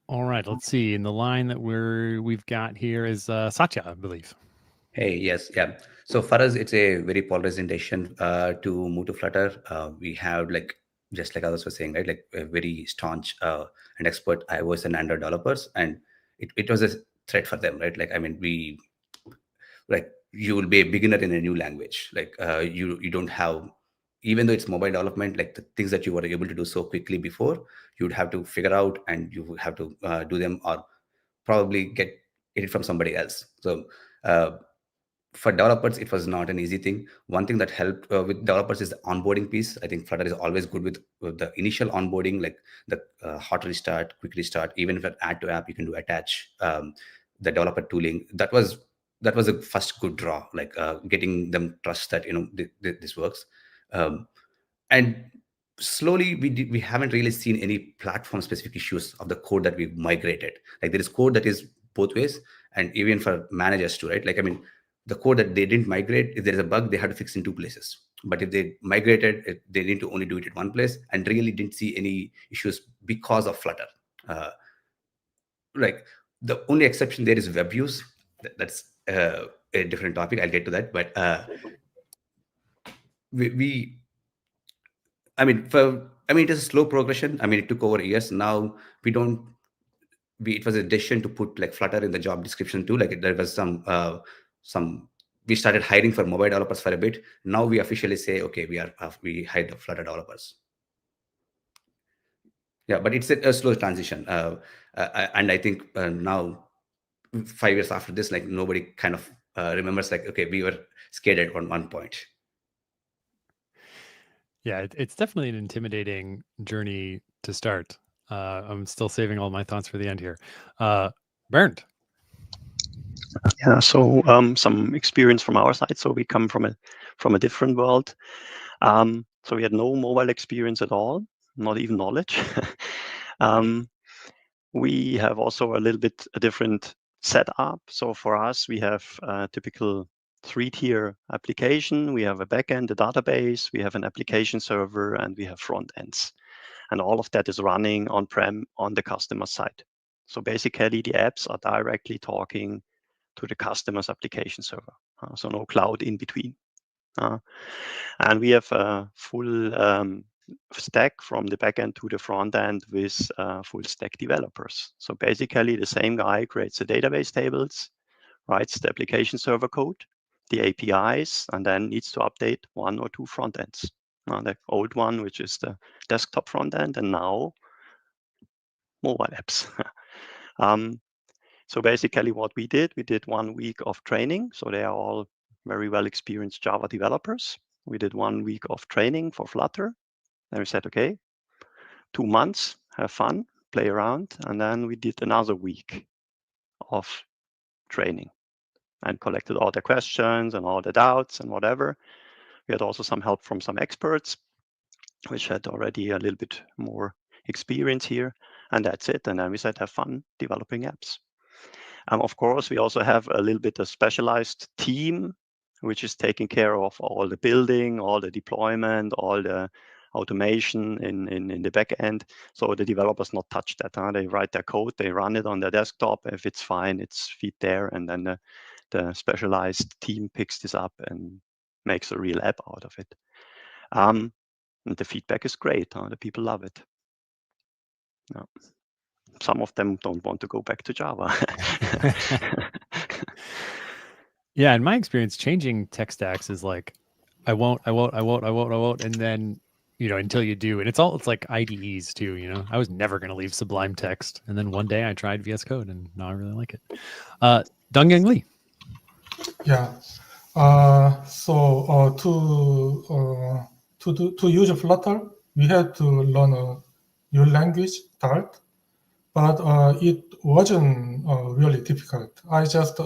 All right, let's see. In the line that we've got here is Satya, I believe. Hey, yes, yeah. So for us, it's a very polarizing decision to move to Flutter. We have, like, just like others were saying, right, like a very staunch and expert iOS and Android developers, and it was a threat for them, right? Like, I mean, you will be a beginner in a new language. Like, you don't have, even though it's mobile development, like the things that you were able to do so quickly before, you would have to figure out, and you would have to do them, or probably get it from somebody else. So for developers, it was not an easy thing. One thing that helped with developers is the onboarding piece. I think Flutter is always good with the initial onboarding, like the hot restart, quick restart. Even if an add to app, you can do attach. The developer tooling, that was a first good draw, like getting them trust that this works. And slowly we haven't really seen any platform specific issues of the code that we've migrated. Like, there is code that is both ways, and even for managers too, right? Like, I mean, the code that they didn't migrate, if there's a bug, they had to fix in 2 places. But if they migrated, they need to only do it at 1 place, and really didn't see any issues because of Flutter. Like, the only exception there is web views. That's a different topic. I'll get to that. But it is a slow progression. I mean, it took over years. Now it was a decision to put, like, Flutter in the job description too. Like, there was we started hiring for mobile developers for a bit. Now we officially say, okay, we hired the Flutter developers. Yeah, but it's a slow transition. And I think now, 5 years after this, like, nobody kind of remembers, like, okay, we were scared at one point. Yeah, it's definitely an intimidating journey to start. I'm still saving all my thoughts for the end here. Bernd. Yeah, so some experience from our side. So we come from a different world. So we had no mobile experience at all, not even knowledge. We have also a little bit a different setup. So for us, we have a typical 3-tier application. We have a backend, a database, we have an application server, and we have front ends. And all of that is running on-prem on the customer side. So basically, the apps are directly talking to the customer's application server. So no cloud in between. And we have a full stack from the backend to the front end with full stack developers. So basically, the same guy creates the database tables, writes the application server code, the APIs, and then needs to update 1 or 2 front ends. The old one, which is the desktop front end, and now mobile apps. So basically what we did 1 week of training. So they are all very well experienced Java developers. We did 1 week of training for Flutter. Then we said, okay, 2 months, have fun, play around. And then we did another week of training and collected all the questions and all the doubts and whatever. We had also some help from some experts, which had already a little bit more experience here. And that's it. And then we said, have fun developing apps. Of course, we also have a little bit of specialized team, which is taking care of all the building, all the deployment, all the automation in the back end. So the developers not touch that. They write their code, they run it on their desktop. If it's fine, it's feed there, and then the specialized team picks this up and makes a real app out of it. And the feedback is great. The people love it. Yeah. Some of them don't want to go back to Java. Yeah, in my experience, changing tech stacks is like, I won't, and then, until you do. And it's like IDEs too, I was never going to leave Sublime Text. And then one day I tried VS Code and now I really like it. Dongyang Lee. Yeah. So to use Flutter, we had to learn a new language, Dart, but it wasn't really difficult. I just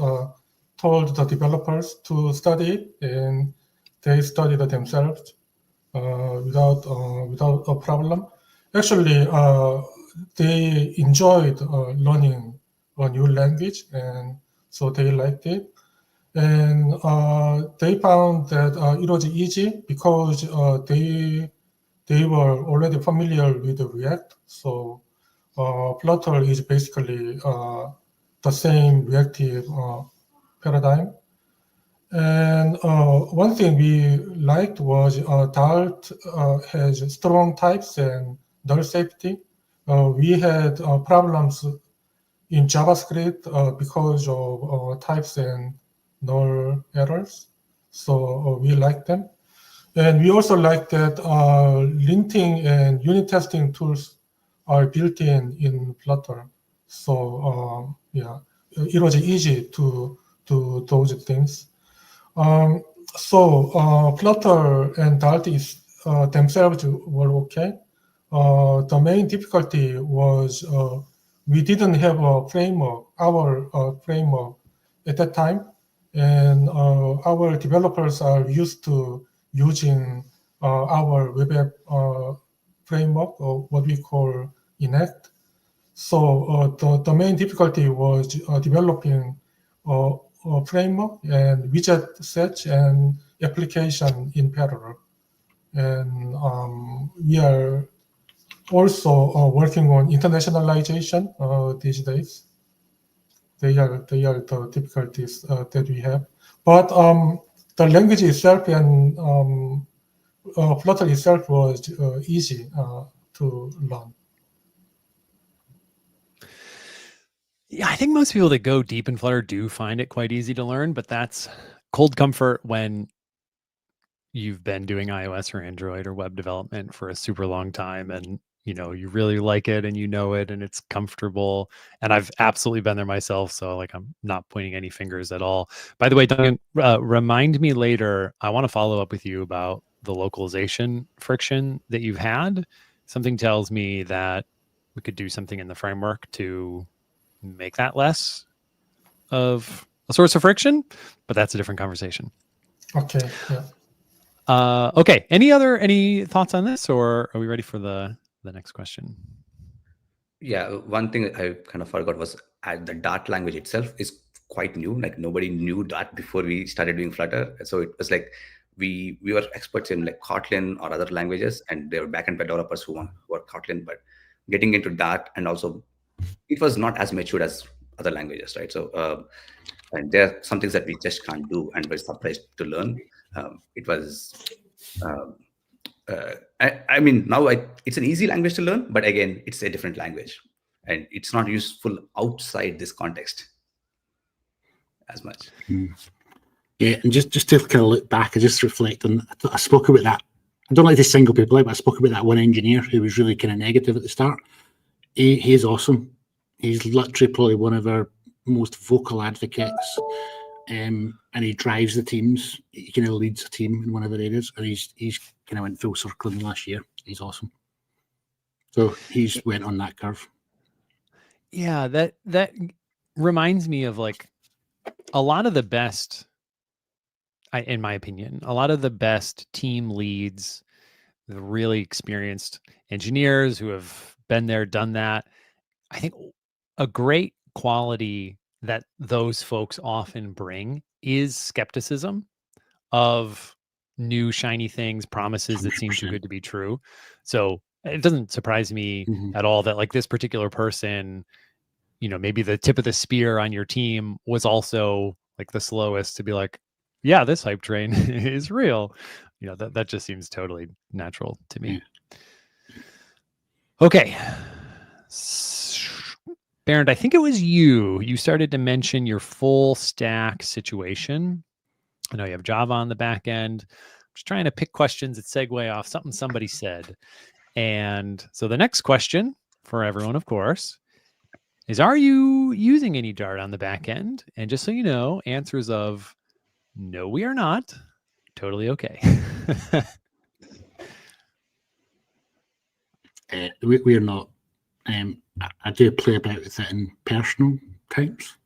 told the developers to study it, and they studied it themselves without a problem. Actually, they enjoyed learning a new language, and so they liked it. And they found that it was easy because they were already familiar with React. So Flutter is basically the same reactive paradigm. And one thing we liked was Dart has strong types and null safety. We had problems in JavaScript because of types and null errors. So we like them. And we also like that linting and unit testing tools are built in Flutter. So yeah, it was easy to do those things. So Flutter and Dart themselves were okay. The main difficulty was we didn't have a framework, our framework at that time, and our developers are used to using our web app framework, or what we call Enact. So the main difficulty was developing a framework and widget sets and application in parallel. And we are also working on internationalization these days. They are the difficulties that we have. But the language itself and Flutter itself was easy to learn. Yeah, I think most people that go deep in Flutter do find it quite easy to learn, but that's cold comfort when you've been doing iOS or Android or web development for a super long time, and you really like it and it and it's comfortable. And I've absolutely been there myself, so like I'm not pointing any fingers at all. By the way, Duncan, remind me later. I want to follow up with you about the localization friction that you've had. Something tells me that we could do something in the framework to make that less of a source of friction, but that's a different conversation. Okay. Yeah. Okay. Any thoughts on this, or are we ready for the next question? Yeah, one thing I kind of forgot was the Dart language itself is quite new. Like nobody knew Dart before we started doing Flutter. So it was like we were experts in like Kotlin or other languages, and there were backend developers who were Kotlin, but getting into Dart, and also it was not as matured as other languages, right? So and there are some things that we just can't do, and we're surprised to learn. It was I mean, now it's an easy language to learn, but again, it's a different language, and it's not useful outside this context as much. Yeah, and just to kind of look back, I just reflect on. I spoke about that. I don't like to single people out, but I spoke about that one engineer who was really kind of negative at the start. He is awesome. He's literally probably one of our most vocal advocates, and he drives the teams. He kind of leads a team in one of the areas, and he's kind of went full circle in the last year. He's awesome. So he's went on that curve. Yeah, that reminds me of like a lot of the best, in my opinion, a lot of the best team leads, the really experienced engineers who have been there, done that. I think a great quality that those folks often bring is skepticism of new shiny things, promises that seem too 100%. good to be true. So it doesn't surprise me at all that like this particular person, you know, maybe the tip of the spear on your team was also like the slowest to be like, yeah, this hype train is real. You know, that just seems totally natural to me. Okay. Bernd, I think it was you started to mention your full stack situation. I know you have Java on the back end. I'm just trying to pick questions that segue off something somebody said. And so the next question for everyone, of course, is are you using any Dart on the back end? And just so you know, answers of no, we are not. Totally okay. We're not. I do play about with it in personal times.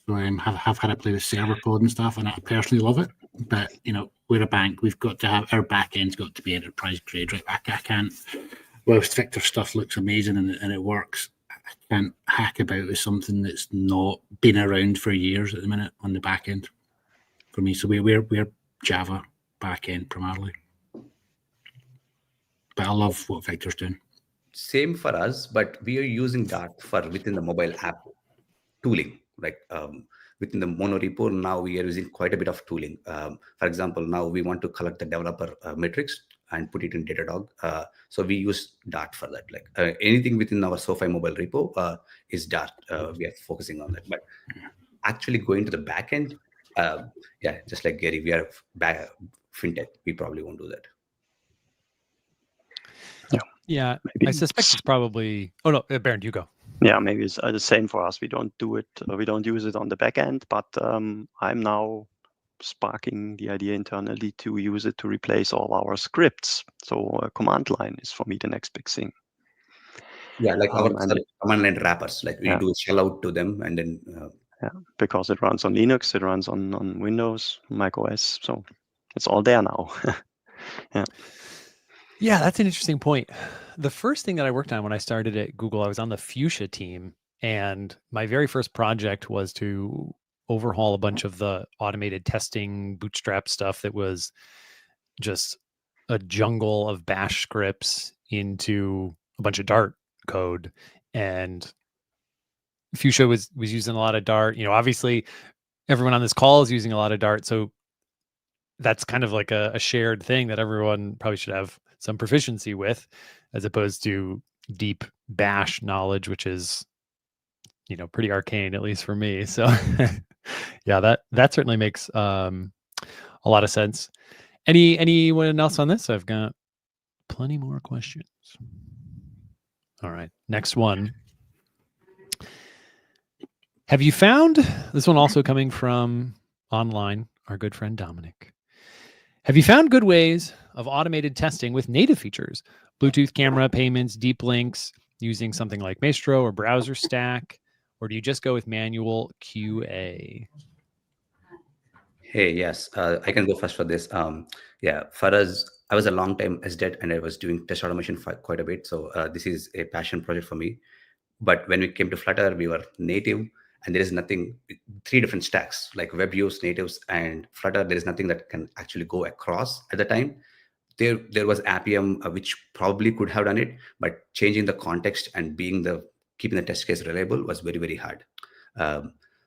So have had to play with server code and stuff, and I personally love it. But you know, we're a bank. We've got to have our back end's got to be enterprise grade, right? I can't. Whilst Victor's stuff looks amazing and it works, I can't hack about with something that's not been around for years at the minute on the back end. For me, so we're Java back end primarily. But I love what Victor's doing. Same for us, but we are using Dart for within the mobile app tooling. Like within the monorepo, now we are using quite a bit of tooling. For example, now we want to collect the developer metrics and put it in Datadog. So we use Dart for that. Like anything within our SoFi mobile repo is Dart. We are focusing on that. But actually going to the backend, yeah, just like Gary, we are fintech. We probably won't do that. Yeah, Maybe I suspect it's probably. Oh no, Bernd, you go. Yeah, maybe it's the same for us. We don't do it. We don't use it on the back end, but I'm now sparking the idea internally to use it to replace all our scripts. So command line is for me the next big thing. Yeah, like our command line wrappers, like we do a shell out to them, and then yeah, because it runs on Linux, it runs on Windows, Mac OS, so it's all there now. Yeah, that's an interesting point. The first thing that I worked on when I started at Google, I was on the Fuchsia team, and my very first project was to overhaul a bunch of the automated testing bootstrap stuff that was just a jungle of bash scripts into a bunch of Dart code. And Fuchsia was using a lot of Dart. You know, obviously everyone on this call is using a lot of Dart, so that's kind of like a shared thing that everyone probably should have some proficiency with, as opposed to deep bash knowledge, which is, you know, pretty arcane, at least for me. So yeah, that certainly makes a lot of sense. Anyone else on this? I've got plenty more questions. All right, next one. Have you found, this one also coming from online, our good friend Dominic. Have you found good ways of automated testing with native features? Bluetooth camera, payments, deep links, using something like Maestro or Browser Stack? Or do you just go with manual QA? Hey, yes, I can go first for this. Yeah, for us, I was a long time SDET and I was doing test automation for quite a bit. So this is a passion project for me. But when we came to Flutter, we were native, and there is nothing, 3 different stacks, like web use, natives, and Flutter. There is nothing that can actually go across at the time. There was Appium, which probably could have done it, but changing the context and keeping the test case reliable was very, very hard.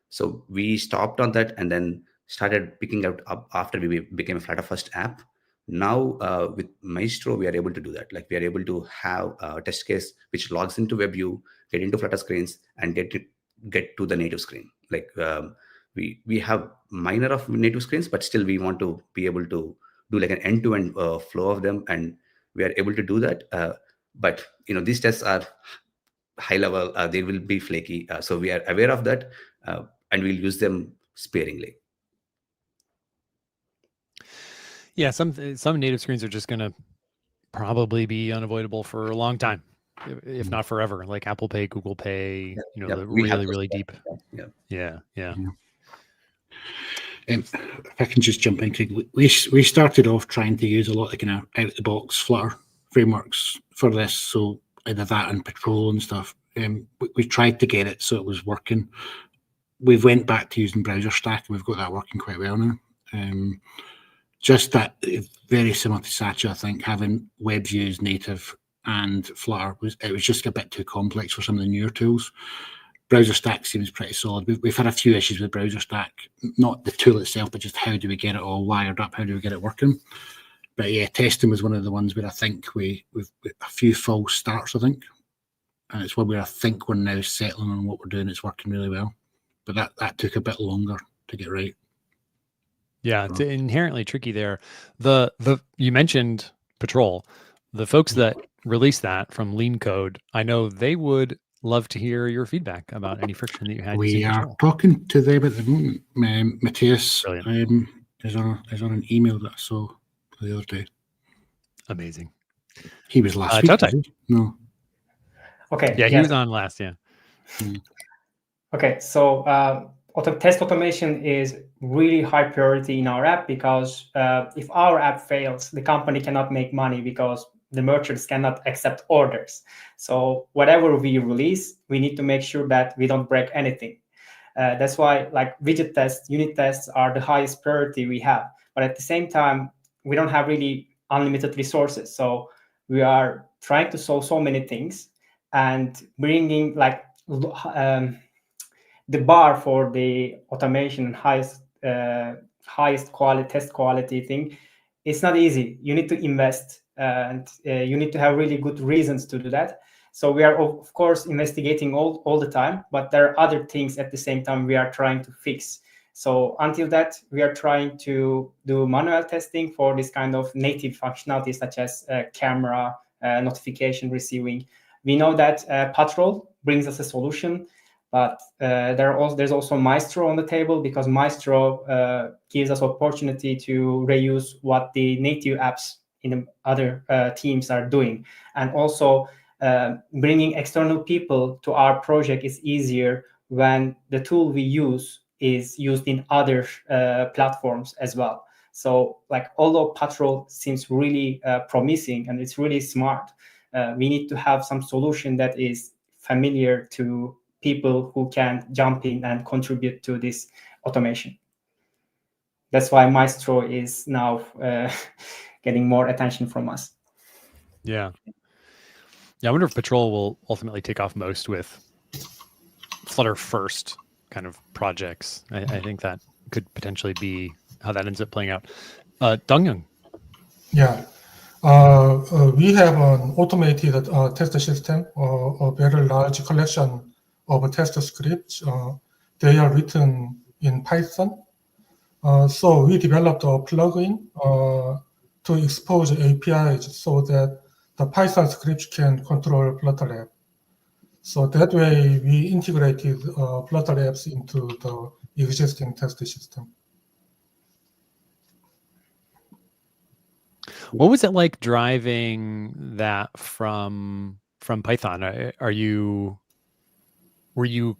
So we stopped on that and then started picking up after we became a Flutter first app. Now with Maestro, we are able to do that. Like we are able to have a test case which logs into WebView, get into Flutter screens, and get to the native screen. Like we have minor of native screens, but still we want to be able to do like an end-to-end flow of them, and we are able to do that. But you know, these tests are high level; they will be flaky. So we are aware of that, and we'll use them sparingly. Yeah, some native screens are just going to probably be unavoidable for a long time, if not forever. Like Apple Pay, Google Pay, you know, the really deep. Yeah. If I can just jump in, Craig, we started off trying to use a lot of kind of out-of-the-box Flutter frameworks for this, so either that and Patrol and stuff. We tried to get it so it was working. We've went back to using Browser Stack, and we've got that working quite well now. Just that, very similar to Satya, I think, having WebViews native and Flutter was just a bit too complex for some of the newer tools. Browser Stack seems pretty solid. We've had a few issues with Browser Stack, not the tool itself, but just how do we get it all wired up? How do we get it working? But yeah, testing was one of the ones where I think we've a few false starts, I think. And it's one where I think we're now settling on what we're doing. It's working really well. But that took a bit longer to get right. Yeah, it's inherently tricky there. You mentioned Patrol. The folks that released that from Lean Code, I know they would love to hear your feedback about any friction that you had. We using are Patrol. talking to them at the moment. Matthias Brilliant. is on an email that I saw the other day. Amazing. He was last week. Was he? No. Okay. Yeah, he was on last. Yeah. Okay, so test automation is really high priority in our app because if our app fails, the company cannot make money because the merchants cannot accept orders. So whatever we release, we need to make sure that we don't break anything. That's why like widget tests, unit tests are the highest priority we have. But at the same time, we don't have really unlimited resources. So we are trying to solve so many things and bringing like the bar for the automation and highest quality test quality thing, it's not easy. You need to invest and you need to have really good reasons to do that. So we are of course investigating all the time, but there are other things at the same time we are trying to fix. So until that, we are trying to do manual testing for this kind of native functionality such as camera, notification receiving. We know that Patrol brings us a solution, but there's also Maestro on the table because Maestro gives us opportunity to reuse what the native apps in the other teams are doing. And also bringing external people to our project is easier when the tool we use is used in other platforms as well. So like although Patrol seems really promising and it's really smart, we need to have some solution that is familiar to people who can jump in and contribute to this automation. That's why Maestro is now getting more attention from us. Yeah. Yeah, I wonder if Patrol will ultimately take off most with Flutter first kind of projects. I think that could potentially be how that ends up playing out. Dongyoung. Yeah. We have an automated test system, a very large collection of test scripts. They are written in Python. So we developed a plugin to expose APIs so that the Python scripts can control Flutter app. So that way we integrated Flutter apps into the existing test system. What was it like driving that from Python? Were you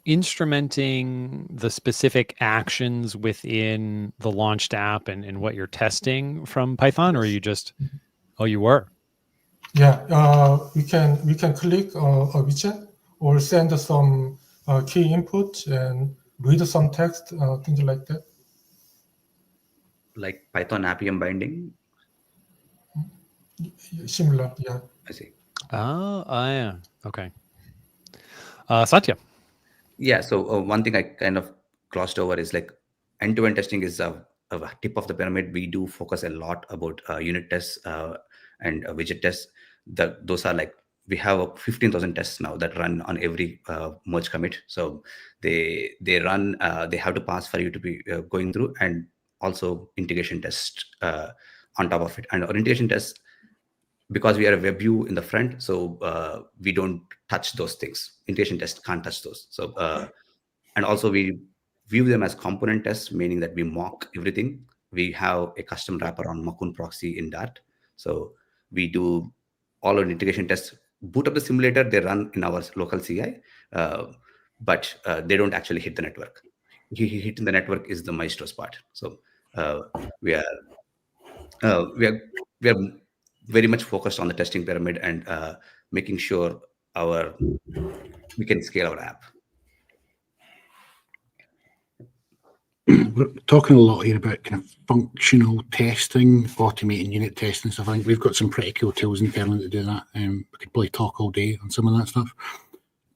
instrumenting the specific actions within the launched app and what you're testing from Python, or are you just you were? Yeah, we can click a widget or send some key input and read some text, things like that. Like Python Appium binding? Similar, yeah. I see. Yeah. Okay. Satya. Yeah, so one thing I kind of glossed over is like end-to-end testing is a tip of the pyramid. We do focus a lot about unit tests and widget tests. Those are like, we have 15,000 tests now that run on every merge commit. So they run, they have to pass for you to be going through, and also integration test on top of it. And our integration tests, because we are a web view in the front, so we don't touch those things. Integration tests can't touch those. So and also we view them as component tests, meaning that we mock everything. We have a custom wrapper on Makun proxy in Dart. So we do all our integration tests, boot up the simulator, they run in our local CI, but they don't actually hit the network. Hitting the network is the Maestro's part. So we are very much focused on the testing pyramid and making sure we can scale our app. we're talking a lot here about kind of functional testing, automating unit testing stuff. I think we've got some pretty cool tools internally to do that. We could probably talk all day on some of that stuff.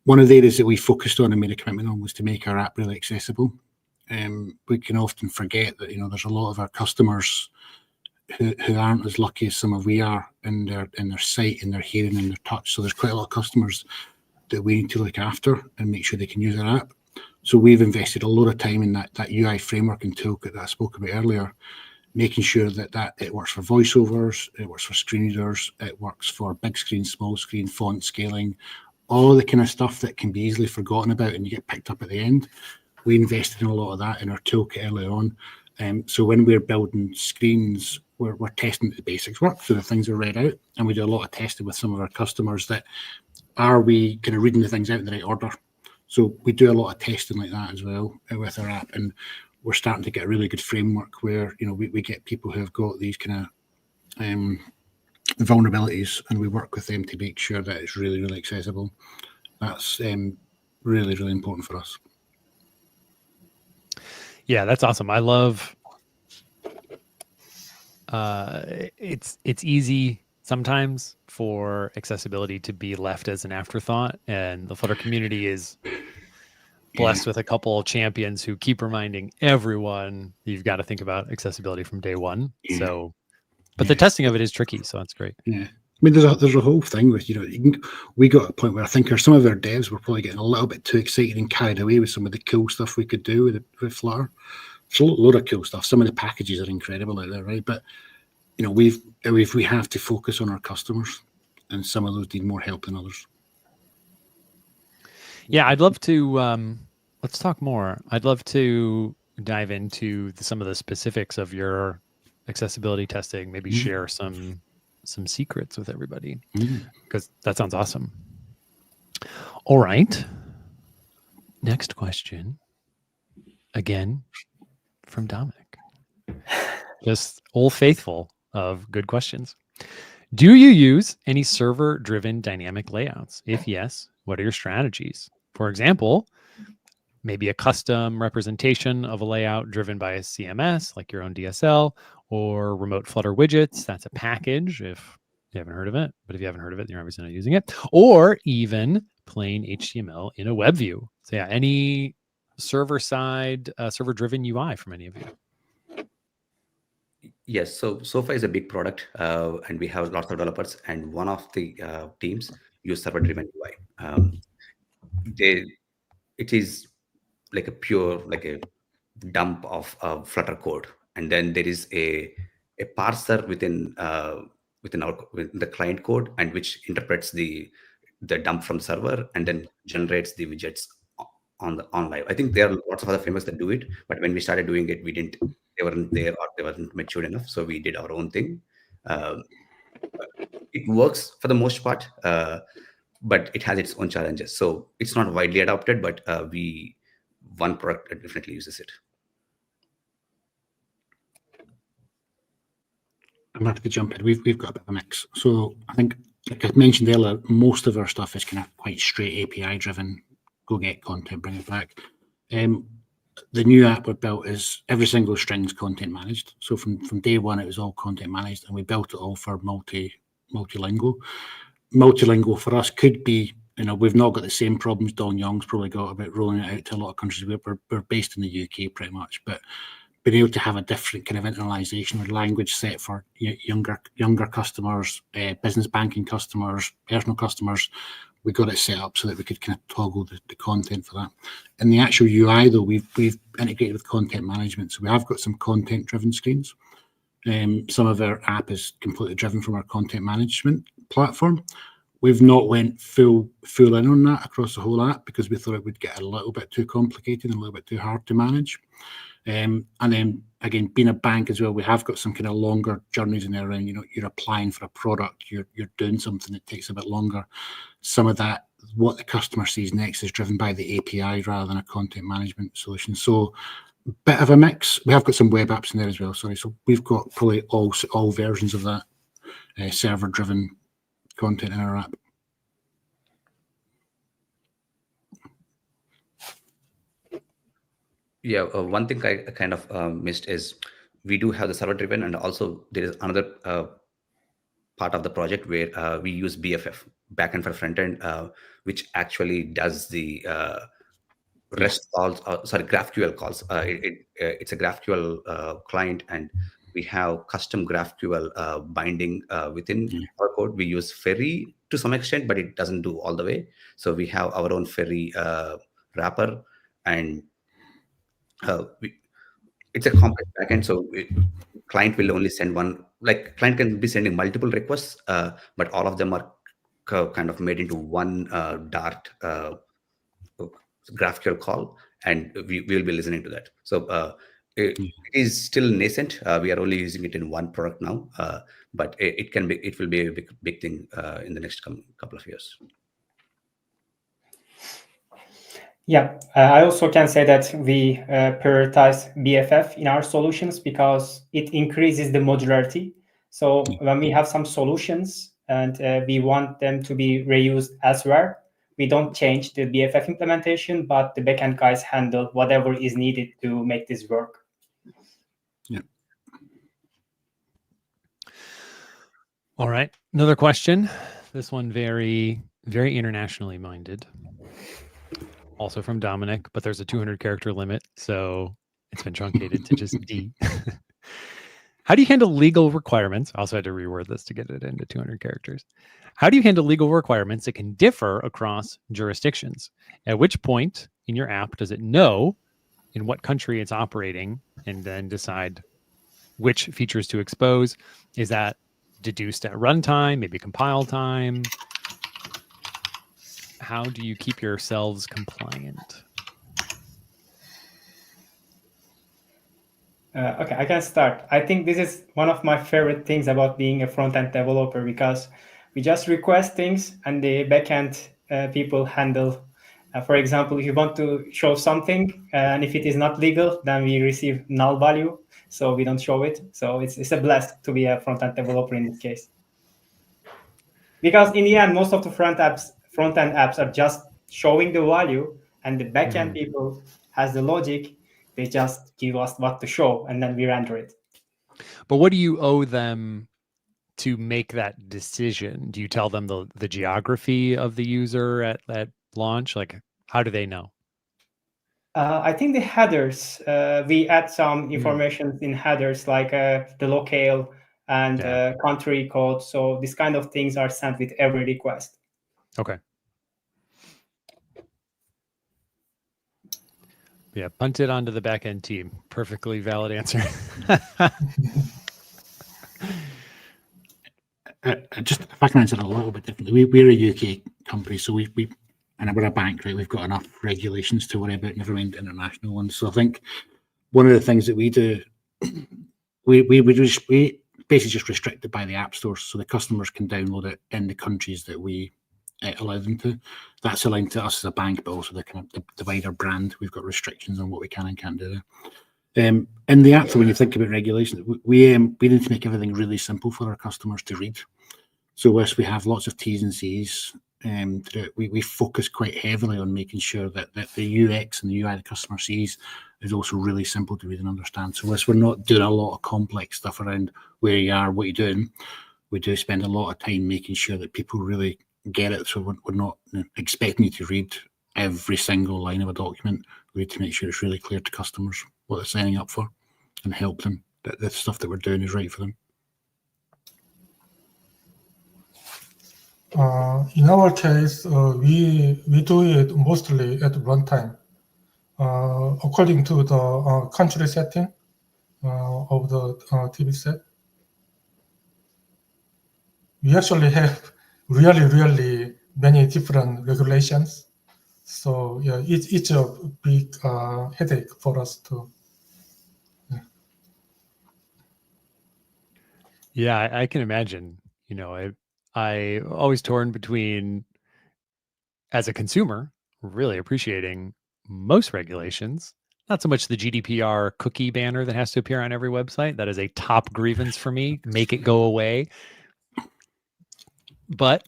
One of the areas that we focused on and made a commitment on was to make our app really accessible. We can often forget that, there's a lot of our customers who aren't as lucky as some of we are in their sight, in their hearing, and their touch. So there's quite a lot of customers that we need to look after and make sure they can use our app. So we've invested a lot of time in that UI framework and toolkit that I spoke about earlier, making sure that it works for voiceovers, it works for screen readers, it works for big screen, small screen, font scaling, all the kind of stuff that can be easily forgotten about and you get picked up at the end. We invested in a lot of that in our toolkit early on. So when we're building screens, we're testing that the basics work, so the things are read out, and we do a lot of testing with some of our customers that are we kind of reading the things out in the right order. So we do a lot of testing like that as well with our app, and we're starting to get a really good framework where we get people who have got these kind of vulnerabilities, and we work with them to make sure that it's really, really accessible. That's really, really important for us. Yeah, that's awesome. I love it's easy sometimes for accessibility to be left as an afterthought, and the Flutter community is blessed with a couple of champions who keep reminding everyone you've got to think about accessibility from day one. So, but the testing of it is tricky, so that's great. Yeah, I mean, there's a whole thing with we got a point where I think some of our devs were probably getting a little bit too excited and carried away with some of the cool stuff we could do with Flutter. It's a load of cool stuff. Some of the packages are incredible out there, right? But we have to focus on our customers, and some of those need more help than others. Yeah, I'd love to. Let's talk more. I'd love to dive into some of the specifics of your accessibility testing. Maybe share some secrets with everybody, because that sounds awesome. All right. Next question. Again, from Dominic. Just old faithful of good questions. Do you use any server-driven dynamic layouts? If yes, what are your strategies? For example, maybe a custom representation of a layout driven by a CMS, like your own DSL, or remote Flutter widgets. That's a package if you haven't heard of it. But if you haven't heard of it, you're obviously not using it. Or even plain HTML in a web view. So yeah, any server-side, server-driven UI from any of you? Yes, so SoFi is a big product, and we have lots of developers, and one of the teams use server-driven UI. It is like a dump of Flutter code, and then there is a parser within the client code, and which interprets the dump from server and then generates the widgets on live. I think there are lots of other frameworks that do it, but when we started doing it, they weren't there, or they weren't matured enough, so we did our own thing. It works for the most part, but it has its own challenges. So it's not widely adopted, but one product definitely uses it. I'm happy to jump in. We've got a bit of a mix. So I think, like I mentioned earlier, most of our stuff is kind of quite straight API driven. Go get content, bring it back. The new app we built is every single string's content managed. So from day one, it was all content managed, and we built it all for multilingual. Multilingual for us could be, we've not got the same problems Don Young's probably got about rolling it out to a lot of countries. We're based in the UK pretty much, but being able to have a different kind of internalization or language set for younger customers, business banking customers, personal customers, we got it set up so that we could kind of toggle the content for that. In the actual UI, though, we've integrated with content management, so we have got some content-driven screens. Some of our app is completely driven from our content management platform. We've not went full in on that across the whole app because we thought it would get a little bit too complicated and a little bit too hard to manage. And then again, being a bank as well, we have got some kind of longer journeys in there around, you're applying for a product, you're doing something that takes a bit longer. Some of that, what the customer sees next, is driven by the API rather than a content management solution. So bit of a mix. We have got some web apps in there as well, sorry. So we've got probably all versions of that server-driven content in our app. Yeah, one thing I kind of missed is we do have the server driven, and also there is another part of the project where we use BFF, backend for front end, which actually does the REST calls, sorry, GraphQL calls. It's a GraphQL client, and we have custom GraphQL binding within our code. We use Ferry to some extent, but it doesn't do all the way. So we have our own Ferry wrapper, and it's a complex backend. So client will only send one. Like client can be sending multiple requests, but all of them are kind of made into one Dart GraphQL call, and we will be listening to that. So it is still nascent. We are only using it in one product now, but it will be a big thing in the next couple of years. Yeah, I also can say that we prioritize BFF in our solutions because it increases the modularity. So when we have some solutions and we want them to be reused elsewhere, we don't change the BFF implementation, but the backend guys handle whatever is needed to make this work. Yeah. All right. Another question. This one very, very internationally minded. Also from Dominic, but there's a 200 character limit, so it's been truncated to just D. How do you handle legal requirements? I also had to reword this to get it into 200 characters. How do you handle legal requirements that can differ across jurisdictions? At which point in your app does it know in what country it's operating and then decide which features to expose? Is that deduced at runtime, maybe compile time? How do you keep yourselves compliant? Okay, I can start. I think this is one of my favorite things about being a front-end developer, because we just request things and the backend people handle. For example, if you want to show something and if it is not legal, then we receive null value, so we don't show it. So it's a blast to be a front-end developer in this case. Because in the end, most of the front-end apps are just showing the value, and the backend people has the logic. They just give us what to show, and then we render it. But what do you owe them to make that decision? Do you tell them the geography of the user at launch? Like, how do they know? I think the headers, we add some information in headers, like the locale and country code. So these kind of things are sent with every request. Okay. Yeah, punt it onto the backend team. Perfectly valid answer. Just if I can answer it a little bit differently, we're a UK company, so we and we're a bank, right? We've got enough regulations to worry about, never mind international ones. So I think one of the things that we do, we basically just restricted by the app stores, so the customers can download it in the countries that we allow them to. That's aligned to us as a bank, but also the kind of the wider brand. We've got restrictions on what we can and can't do there. In the app, when you think about regulations, we need to make everything really simple for our customers to read. So whilst we have lots of T's and C's, we focus quite heavily on making sure that the UX and the UI the customer sees is also really simple to read and understand. So whilst we're not doing a lot of complex stuff around where you are, what you're doing, we do spend a lot of time making sure that people really get it. So we're not expecting you to read every single line of a document. We need to make sure it's really clear to customers what they're signing up for and help them that the stuff that we're doing is right for them. In our case, we do it mostly at runtime, according to the country setting of the TV set. We actually have really many different regulations. So yeah, it's a big headache for us to. Yeah, I can imagine. You know, I always torn between, as a consumer, really appreciating most regulations, not so much the GDPR cookie banner that has to appear on every website. That is a top grievance for me. Make it go away. But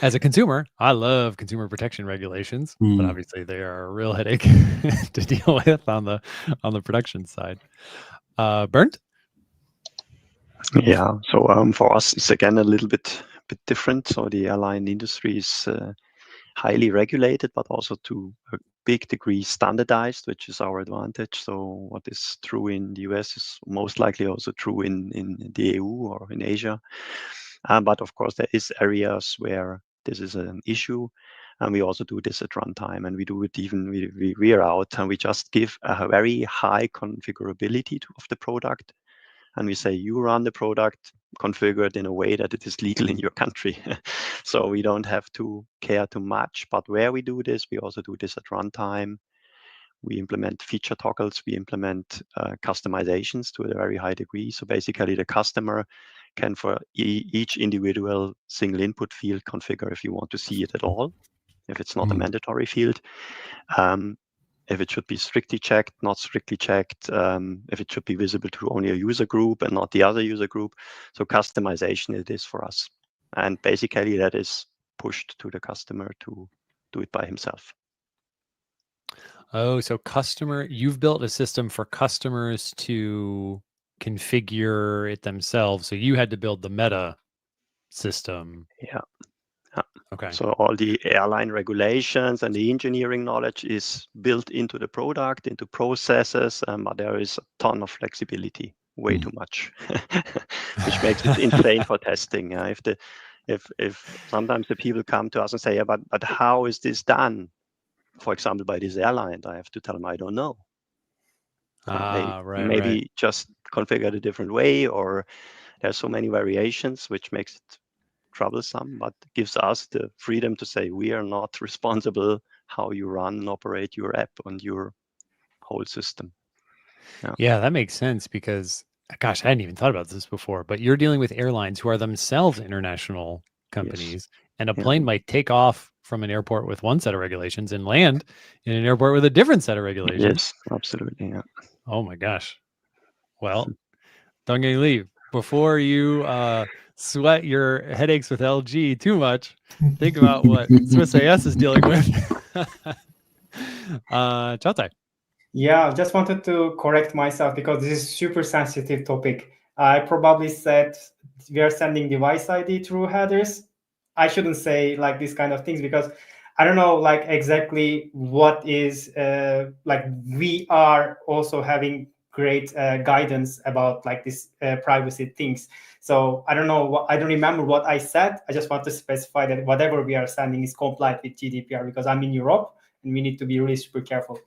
as a consumer, I love consumer protection regulations, but Hmm. obviously they are a real headache to deal with on the production side. Bernd? Yeah. So for us, it's again a little bit different. So the airline industry is highly regulated, but also to a big degree standardized, which is our advantage. So what is true in the US is most likely also true in the EU or in Asia. But of course, there is areas where this is an issue. And we also do this at runtime, and we do it even we are out and we just give a very high configurability of the product. And we say, you run the product, configure it in a way that it is legal in your country. So we don't have to care too much. But where we do this, we also do this at runtime. We implement feature toggles. We implement customizations to a very high degree. So basically, the customer can, for each individual single input field, configure if you want to see it at all, if it's not a mandatory field. If it should be strictly checked, not strictly checked, if it should be visible to only a user group and not the other user group. So customization it is for us. And basically that is pushed to the customer to do it by himself. Oh, so you've built a system for customers to configure it themselves. So you had to build the meta system. Yeah. Okay. So all the airline regulations and the engineering knowledge is built into the product, into processes, but there is a ton of flexibility, way too much, which makes it insane for testing. If sometimes the people come to us and say, yeah, but how is this done? For example, by this airline, I have to tell them I don't know. Maybe just configure it a different way, or there's so many variations, which makes it troublesome, but gives us the freedom to say we are not responsible how you run and operate your app and your whole system. Yeah, that makes sense because, gosh, I hadn't even thought about this before, but you're dealing with airlines who are themselves international companies, and a plane might take off from an airport with one set of regulations and land in an airport with a different set of regulations. Yes, absolutely. Yeah. Oh my gosh. Well, Dong Li, before you sweat your headaches with LG too much, think about what Swiss AS is dealing with. Chatai. Yeah, just wanted to correct myself because this is super sensitive topic. I probably said we are sending device ID through headers. I shouldn't say like these kind of things because I don't know like exactly what is like we are also having great guidance about like this privacy things. So I don't know, I don't remember what I said. I just want to specify that whatever we are sending is compliant with GDPR because I'm in Europe and we need to be really super careful.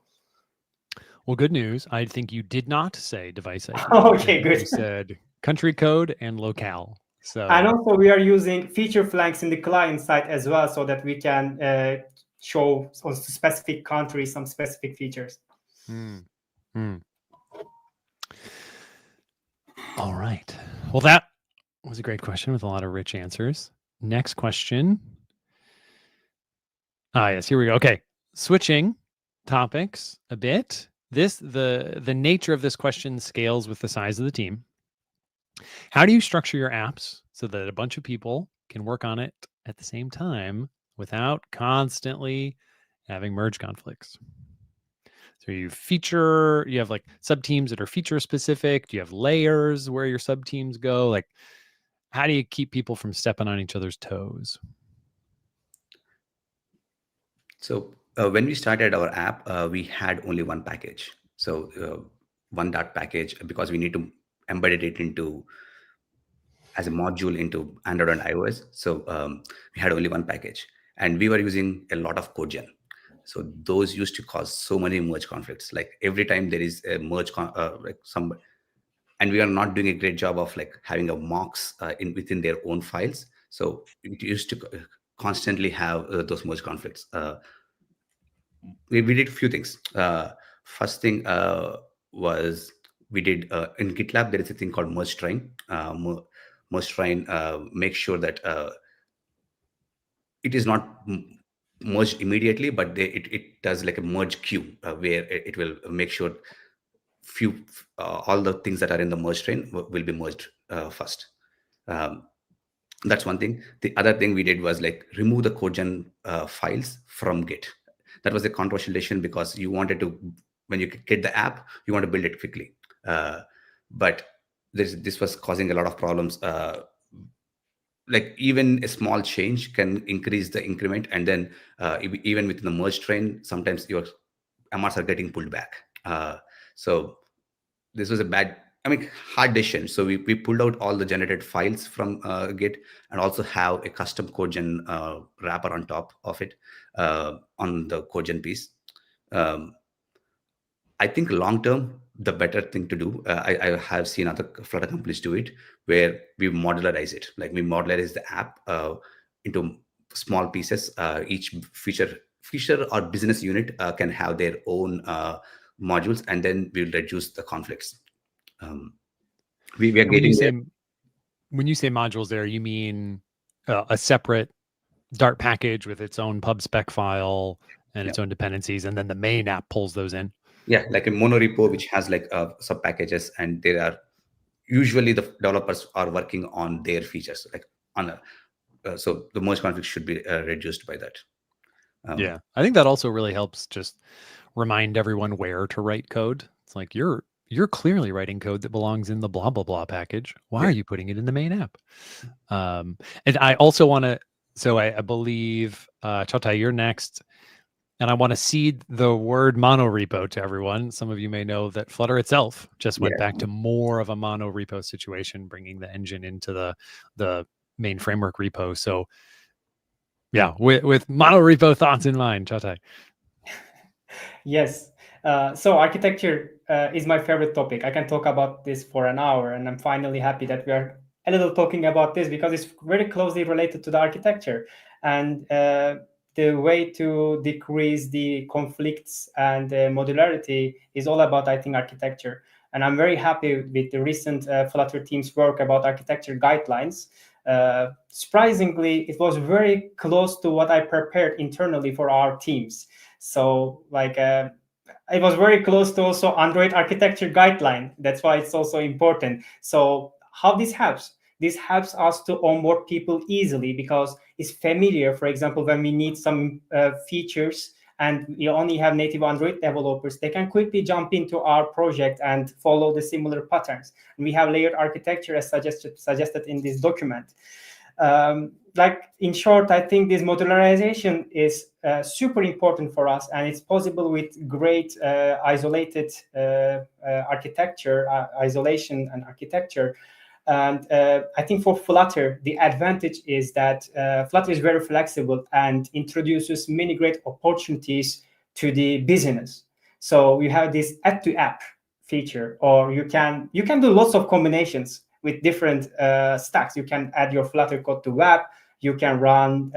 Well, good news. I think you did not say device ID. Okay, good. You said country code and locale. So, and also we are using feature flags in the client side as well, so that we can show on specific countries some specific features. All right. Well, that was a great question with a lot of rich answers. Next question. Yes, here we go. Okay, switching topics a bit. The nature of this question scales with the size of the team. How do you structure your apps so that a bunch of people can work on it at the same time without constantly having merge conflicts? So you have like sub teams that are feature specific. Do you have layers where your sub teams go? Like, how do you keep people from stepping on each other's toes? So when we started our app, we had only one package. So one Dart package, because we need to embed it into as a module into Android and iOS. So we had only one package, and we were using a lot of code gen. So those used to cause so many merge conflicts. Like every time there is a merge, and we are not doing a great job of like having a mocks within their own files. So it used to constantly have those merge conflicts. We did a few things. First thing was we did in GitLab, there is a thing called merge train. Merge train make sure that it is not merged immediately, but it does like a merge queue where it will make sure all the things that are in the merge train will be merged first. That's one thing. The other thing we did was like remove the CodeGen files from Git. That was a controversial decision because you wanted to, when you get the app, you want to build it quickly. But this was causing a lot of problems. Like even a small change can increase the increment, and then even within the merge train, sometimes your MRs are getting pulled back. So this was a hard decision. So we pulled out all the generated files from Git, and also have a custom CodeGen wrapper on top of it on the CodeGen piece. I think long term, the better thing to do, I have seen other Flutter companies do it, where we modularize it. Like we modularize the app into small pieces. Each feature or business unit can have their own modules, and then we'll reduce the conflicts. We are getting when you say modules there, you mean a separate Dart package with its own pub spec file and its own dependencies, and then the main app pulls those in? Yeah, like a monorepo which has like sub packages, and there are usually the developers are working on their features, like on so the merge conflict should be reduced by that. Yeah, I think that also really helps just remind everyone where to write code. It's like you're clearly writing code that belongs in the blah blah blah package. Why are you putting it in the main app? And I also want to. So I believe Chotai, you're next. And I want to seed the word monorepo to everyone. Some of you may know that Flutter itself just went back to more of a monorepo situation, bringing the engine into the main framework repo. So yeah, with monorepo thoughts in mind, Chotai. Yes. So architecture is my favorite topic. I can talk about this for an hour, and I'm finally happy that we are a little talking about this, because it's very closely related to the architecture. And the way to decrease the conflicts and modularity is all about, I think, architecture. And I'm very happy with the recent Flutter team's work about architecture guidelines. Surprisingly, it was very close to what I prepared internally for our teams. So like it was very close to also Android architecture guideline. That's why it's also important. So how this helps? This helps us to onboard people easily, because it's familiar. For example, when we need some features and we only have native Android developers, they can quickly jump into our project and follow the similar patterns. And we have layered architecture as suggested in this document. Like in short, I think this modularization is super important for us, and it's possible with great isolated architecture, isolation and architecture. And I think for Flutter, the advantage is that Flutter is very flexible and introduces many great opportunities to the business. So you have this add to app feature, or you can do lots of combinations with different stacks. You can add your Flutter code to web. You can run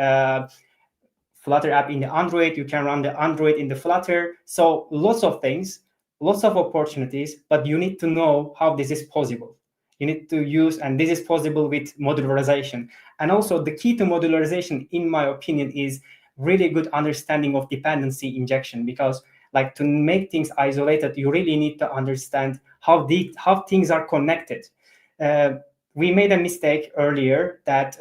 Flutter app in the Android. You can run the Android in the Flutter. So lots of things, lots of opportunities, but you need to know how this is possible. You need to use, and this is possible with modularization. And also the key to modularization, in my opinion, is really good understanding of dependency injection, because like to make things isolated, you really need to understand how things are connected. We made a mistake earlier that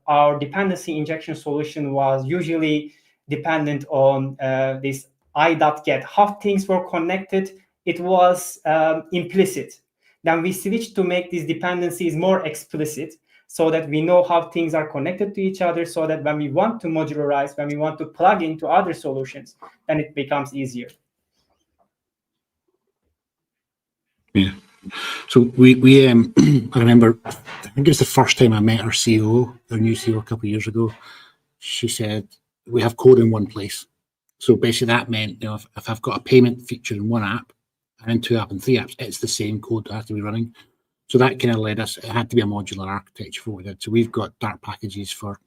our dependency injection solution was usually dependent on this i.get. How things were connected, it was implicit. Then we switched to make these dependencies more explicit, so that we know how things are connected to each other, so that when we want to modularize, when we want to plug into other solutions, then it becomes easier. Yeah. So we I remember, I think it was the first time I met our CEO, our new CEO, a couple of years ago. She said, we have code in one place. So basically that meant, you know, if I've got a payment feature in one app and in 2 apps and 3 apps, it's the same code that has to be running. So that kind of led us, it had to be a modular architecture for what we did. So we've got Dart packages for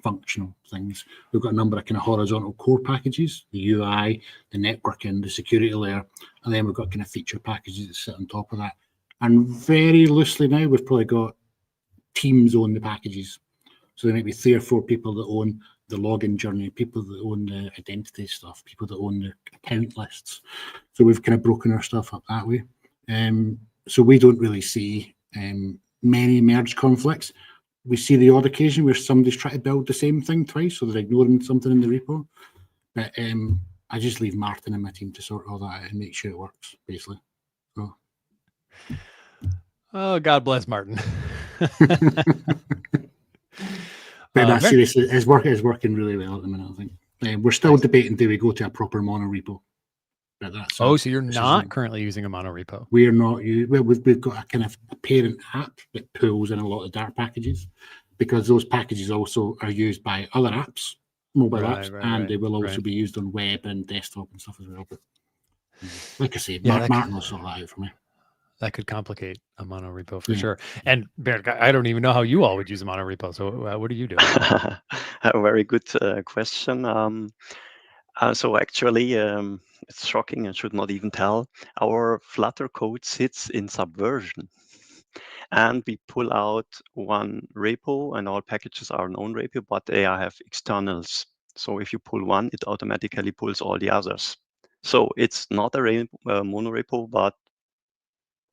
functional things. We've got a number of kind of horizontal core packages, the UI, the networking, the security layer, and then we've got kind of feature packages that sit on top of that. And very loosely now, we've probably got teams own the packages. So there might be 3 or 4 people that own the login journey, people that own the identity stuff, people that own the account lists. So we've kind of broken our stuff up that way. So we don't really see many merge conflicts. we see the odd occasion where somebody's trying to build the same thing twice, so they're ignoring something in the repo. But I just leave Martin and my team to sort all that out and make sure it works, basically. So. Oh, God bless Martin. But no, seriously, it's working really well at the minute, I think. We're still debating, do we go to a proper mono repo? But that's so you're not currently using a mono repo? We're not. We've got a kind of a parent app that pulls in a lot of Dart packages, because those packages also are used by other apps, mobile apps, and they will also be used on web and desktop and stuff as well. But like I say, Martin will sort that out for me. That could complicate a mono repo for sure. And Bernd, I don't even know how you all would use a mono repo. So what are you doing? A very good question. So actually, it's shocking. I should not even tell. Our Flutter code sits in Subversion. And we pull out one repo, and all packages are an own repo, but they have externals. So if you pull one, it automatically pulls all the others. So it's not a mono repo, but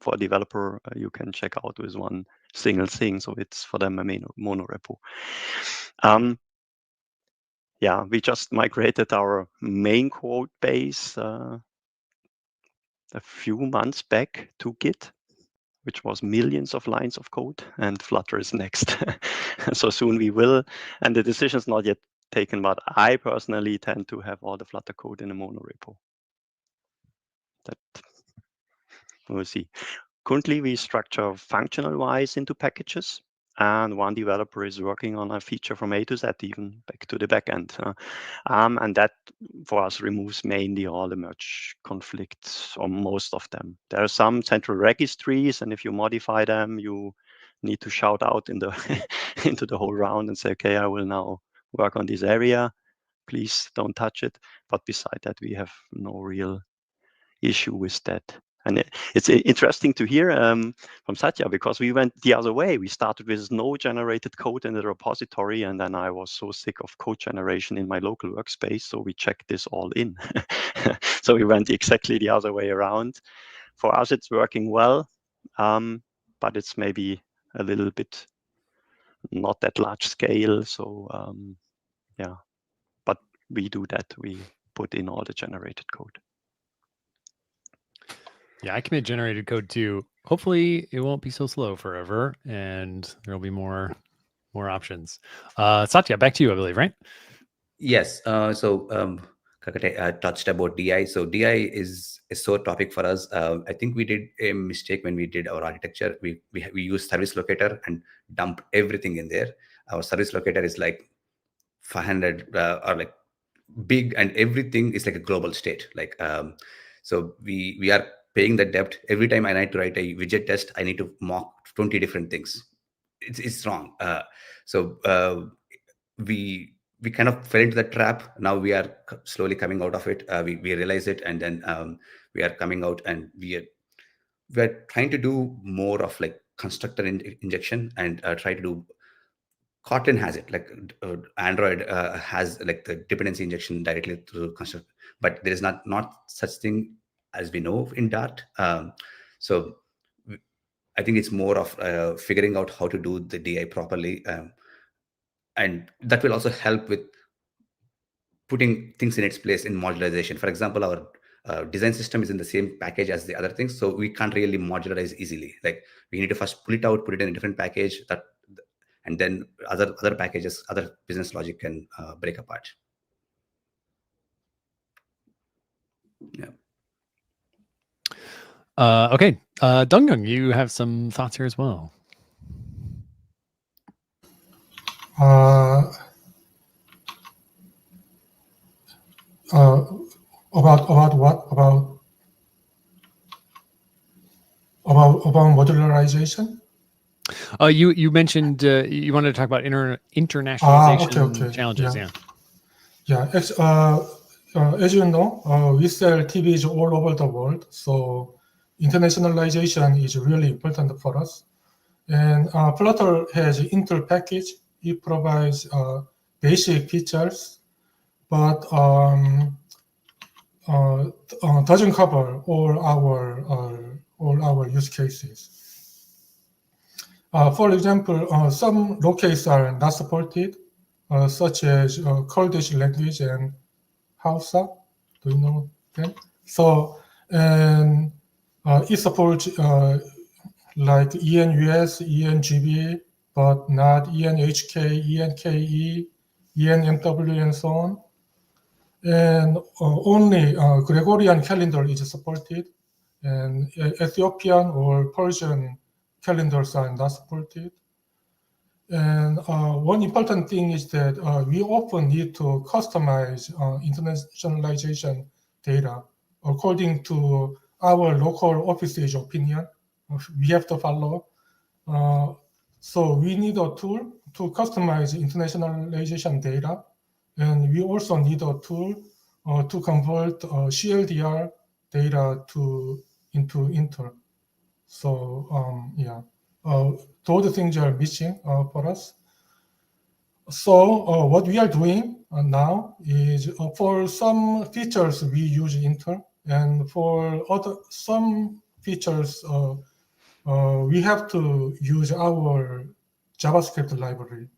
for a developer, you can check out with one single thing. So it's for them a mono repo. Yeah, we just migrated our main code base a few months back to Git, which was millions of lines of code, and Flutter is next. So soon we will, and the decision is not yet taken, but I personally tend to have all the Flutter code in a mono repo. That we'll see. Currently, we structure functional-wise into packages, and one developer is working on a feature from A to Z, even back to the backend. And that, for us, removes mainly all the merge conflicts, or most of them. There are some central registries, and if you modify them, you need to shout out in the into the whole round and say, okay, I will now work on this area. Please don't touch it. But beside that, we have no real issue with that. And it's interesting to hear from Satya, because we went the other way. We started with no generated code in the repository, and then I was so sick of code generation in my local workspace, so we checked this all in. So we went exactly the other way around. For us, it's working well, but it's maybe a little bit not that large scale. So yeah, but we do that. We put in all the generated code. Yeah, I commit generated code too. Hopefully it won't be so slow forever, and there'll be more options. Satya, back to you, I believe, right? Yes. So Kakate touched about DI. So DI is a sore topic for us. I think we did a mistake when we did our architecture. We used service locator and dumped everything in there. Our service locator is like 500 or like big, and everything is like a global state. Like so we are paying the debt. Every time I need to write a widget test, I need to mock 20 different things. It's wrong. So we kind of fell into the trap. Now we are slowly coming out of it. We realize it, and then we are coming out, and we are trying to do more of like constructor injection, and try to do. Kotlin has it, like Android has like the dependency injection directly through constructor, but there is not such thing as we know in Dart. So I think it's more of figuring out how to do the DI properly, and that will also help with putting things in its place in modularization. For example, our design system is in the same package as the other things, so we can't really modularize easily. Like we need to first pull it out, put it in a different package, and then other packages, other business logic can break apart. Yeah. Okay, Donggung, you have some thoughts here as well. About what? About modularization? You mentioned you wanted to talk about internationalization challenges. Yeah. As you know, we sell TVs all over the world, so internationalization is really important for us. And Flutter has Intel package. It provides basic features, but doesn't cover all our use cases. For example, some locales are not supported, such as Kurdish language and Hausa. Do you know them? So, and it supports like ENUS, ENGB, but not ENHK, ENKE, ENMW, and so on. And only Gregorian calendar is supported, and Ethiopian or Persian calendars are not supported. And one important thing is that we often need to customize internationalization data according to our local office's opinion. We have to follow. So we need a tool to customize internationalization data. And we also need a tool to convert CLDR data into inter. So yeah, those things are missing for us. So what we are doing now is for some features we use inter, and for some features we have to use our JavaScript library,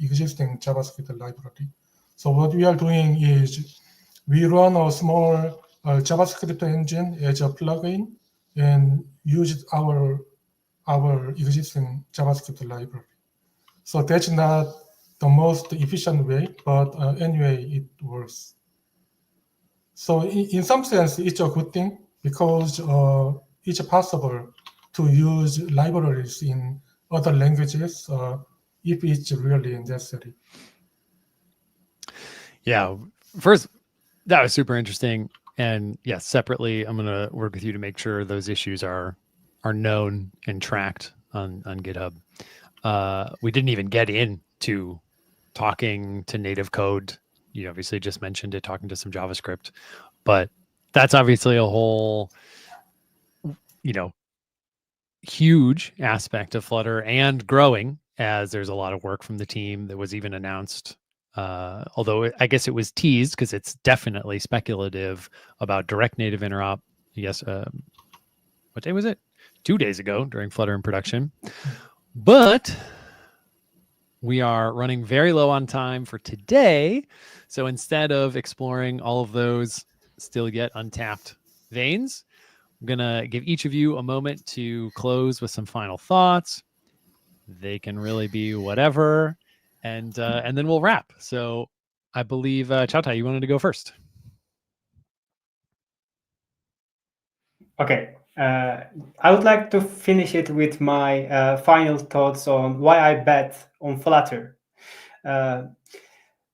existing JavaScript library. So what we are doing is we run a small JavaScript engine as a plugin and use our existing JavaScript library. So that's not the most efficient way, but anyway, it works. So in some sense, it's a good thing because it's possible to use libraries in other languages if it's really necessary. Yeah. First, that was super interesting. And yes, separately, I'm going to work with you to make sure those issues are known and tracked on GitHub. We didn't even get into talking to native code. You obviously just mentioned it, talking to some JavaScript, but that's obviously a whole, huge aspect of Flutter and growing, as there's a lot of work from the team that was even announced. Although I guess it was teased because it's definitely speculative about direct native interop. Yes. What day was it? 2 days ago during Flutter in production. But we are running very low on time for today. So instead of exploring all of those still yet untapped veins, I'm going to give each of you a moment to close with some final thoughts. They can really be whatever. And then we'll wrap. So I believe, Chautai, you wanted to go first. Okay. I would like to finish it with my final thoughts on why I bet on Flutter.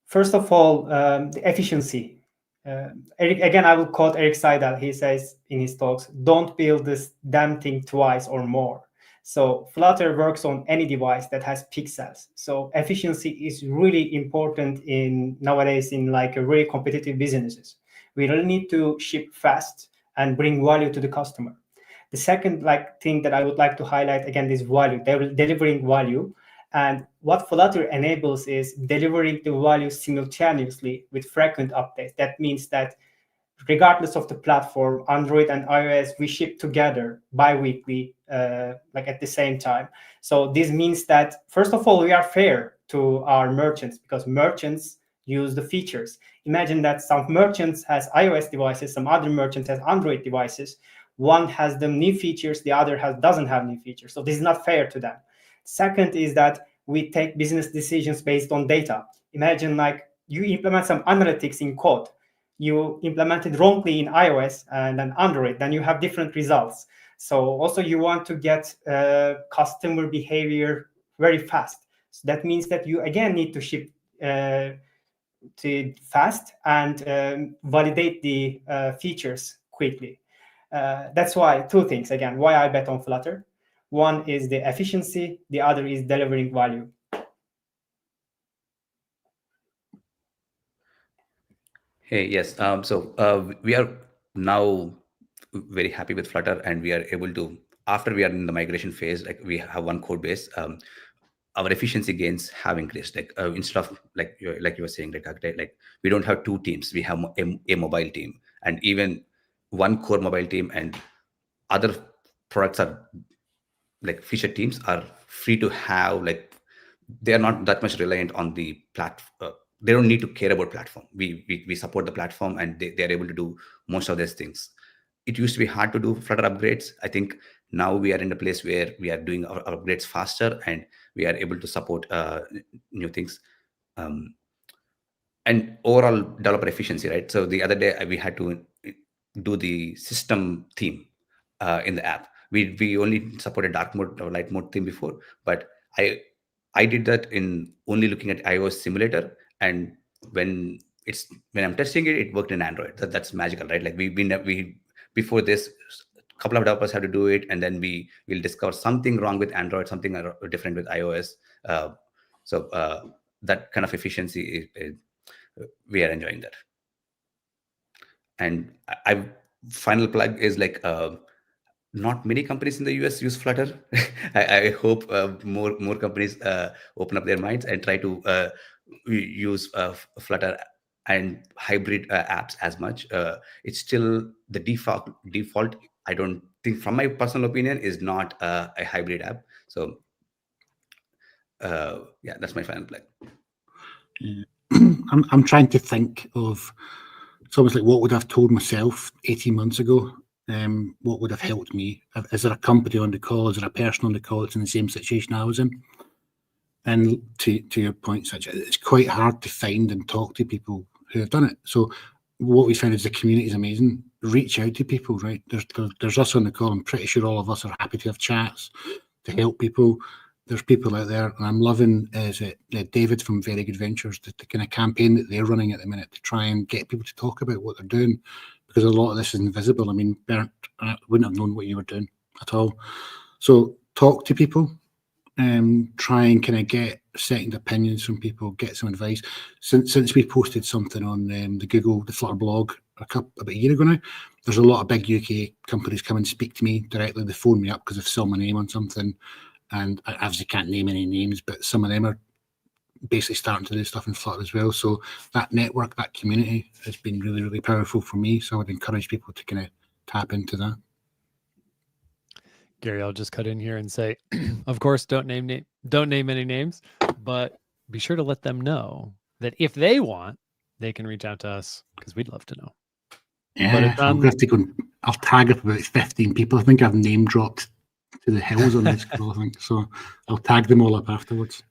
First of all, the efficiency. Eric, again, I will quote Eric Seidel. He says in his talks, don't build this damn thing twice or more. So Flutter works on any device that has pixels. So efficiency is really important nowadays in like a really competitive businesses. We really need to ship fast and bring value to the customer. The second thing that I would like to highlight again is value. They're delivering value. And what Flutter enables is delivering the value simultaneously with frequent updates. That means that regardless of the platform, Android and iOS, we ship together bi-weekly, at the same time. So this means that, first of all, we are fair to our merchants because merchants use the features. Imagine that some merchants has iOS devices, some other merchants has Android devices. One has the new features, the other doesn't have new features. So this is not fair to them. Second is that we take business decisions based on data. Imagine you implement some analytics in code. You implement it wrongly in iOS and then Android, then you have different results. So also you want to get customer behavior very fast. So that means that you again need to ship to fast and validate the features quickly. That's why two things, again, why I bet on Flutter. One is the efficiency, the other is delivering value. Hey, yes. So we are now very happy with Flutter, and we are able to, after we are in the migration phase, we have one code base. Our efficiency gains have increased. Instead of like you were saying, we don't have two teams. We have a mobile team, and even one core mobile team, and other products are like feature teams are free to have like, they are not that much reliant on the platform. They don't need to care about platform. We support the platform, and they are able to do most of these things. It used to be hard to do Flutter upgrades. I think now we are in a place where we are doing our upgrades faster, and we are able to support new things. And overall developer efficiency, right? So the other day we had to do the system theme in the app. We only supported dark mode or light mode theme before, but I did that in only looking at iOS simulator, and when I'm testing it, it worked in Android. That's magical, right? Like we before this, a couple of developers had to do it, and then we'll discover something wrong with Android, something different with iOS. So that kind of efficiency we are enjoying that. And final plug is like, not many companies in the US use Flutter. I hope more companies open up their minds and try to use Flutter and hybrid apps as much. It's still the default. I don't think, from my personal opinion, is not a hybrid app. So yeah, that's my final plug. I'm trying to think of, it's almost like, what would I have told myself 18 months ago? What would have helped me? Is there a company on the call? Is there a person on the call that's in the same situation I was in? And to your point, such, it's quite hard to find and talk to people who have done it. So what we found is the community is amazing. Reach out to people, right? There's us on the call. I'm pretty sure all of us are happy to have chats to help people. There's people out there, and I'm loving David from Very Good Ventures, the kind of campaign that they're running at the minute to try and get people to talk about what they're doing, because a lot of this is invisible. I mean, Bernd, I wouldn't have known what you were doing at all. So talk to people, try and kind of get second opinions from people, get some advice. Since we posted something on the Flutter blog about a year ago now, there's a lot of big UK companies come and speak to me directly. They phone me up because they've saw my name on something. And I obviously can't name any names, but some of them are basically starting to do stuff in Flutter as well. So that network, that community has been really, really powerful for me. So I would encourage people to kind of tap into that. Gary, I'll just cut in here and say, of course, don't name any names, but be sure to let them know that if they want, they can reach out to us, because we'd love to know. Yeah, I'm going to have to go. I'll tag up about 15 people. I think I've name dropped to the hills on this call, I think. So I'll tag them all up afterwards.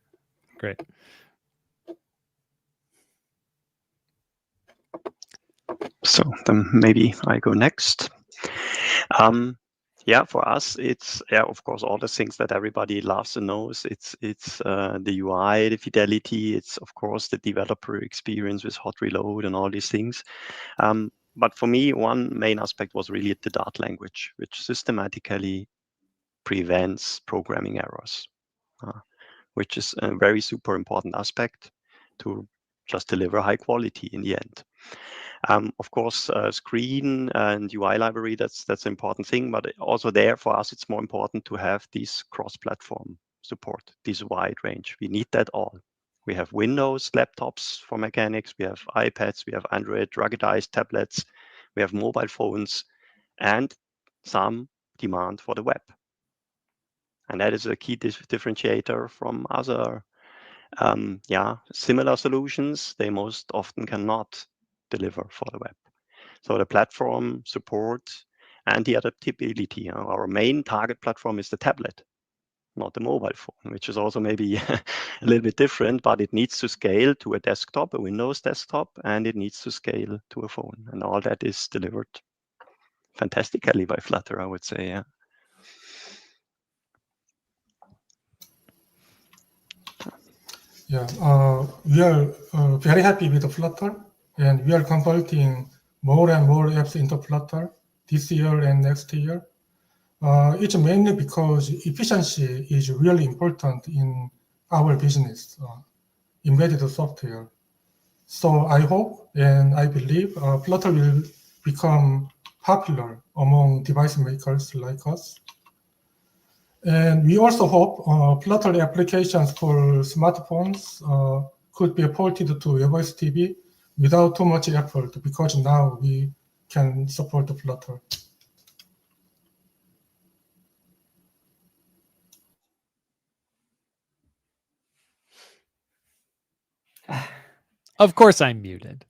Great. So then maybe I go next. Yeah, for us, it's of course all the things that everybody loves and knows. It's the UI, the fidelity. It's of course the developer experience with hot reload and all these things. But for me, one main aspect was really the Dart language, which systematically prevents programming errors, which is a very super important aspect to just deliver high quality in the end. Of course, screen and UI library, that's an important thing, but also there for us, it's more important to have this cross-platform support, this wide range. We need that all. We have Windows laptops for mechanics, we have iPads, we have Android ruggedized tablets, we have mobile phones, and some demand for the web. And that is a key differentiator from other similar solutions. They most often cannot deliver for the web. So the platform support and the adaptability. Our main target platform is the tablet, not the mobile phone, which is also maybe a little bit different, but it needs to scale to a desktop, a Windows desktop, and it needs to scale to a phone. And all that is delivered fantastically by Flutter, I would say. Yeah. Yeah, we are very happy with the Flutter, and we are converting more and more apps into Flutter this year and next year. It's mainly because efficiency is really important in our business, embedded software. So I hope and I believe Flutter will become popular among device makers like us. And we also hope Flutter applications for smartphones could be ported to WebOS TV without too much effort, because now we can support Flutter. Of course I'm muted.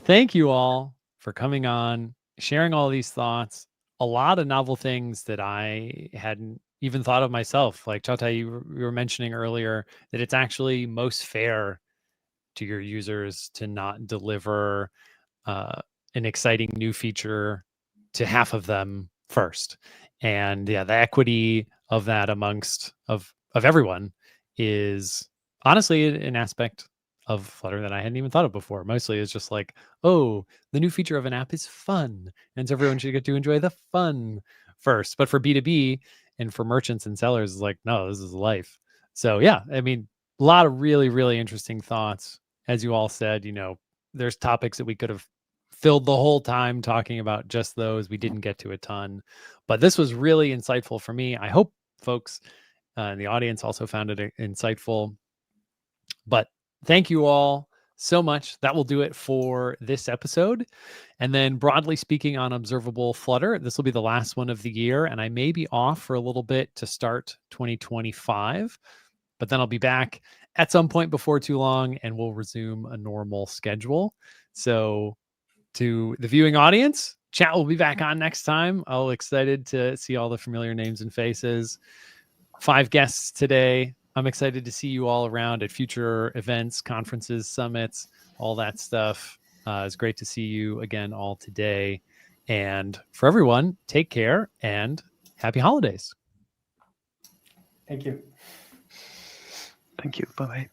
Thank you all for coming on, sharing all these thoughts. A lot of novel things that I hadn't even thought of myself. Like Chatai, you were mentioning earlier that it's actually most fair to your users to not deliver an exciting new feature to half of them first. And yeah, the equity of that amongst of everyone is honestly an aspect of Flutter that I hadn't even thought of before. Mostly it's just like, oh, the new feature of an app is fun. And so everyone should get to enjoy the fun first. But for B2B and for merchants and sellers, it's like, no, this is life. So yeah, I mean, a lot of really, really interesting thoughts. As you all said, there's topics that we could have filled the whole time talking about just those. We didn't get to a ton, but this was really insightful for me. I hope folks in the audience also found it insightful. But thank you all so much. That will do it for this episode. And then broadly speaking on Observable Flutter, this will be the last one of the year, and I may be off for a little bit to start 2025, but then I'll be back at some point before too long and we'll resume a normal schedule. So to the viewing audience, chat will be back on next time. I'm excited to see all the familiar names and faces. 5 guests today. I'm excited to see you all around at future events, conferences, summits, all that stuff. It's great to see you again all today. And for everyone, take care and happy holidays. Thank you. Thank you. Bye-bye.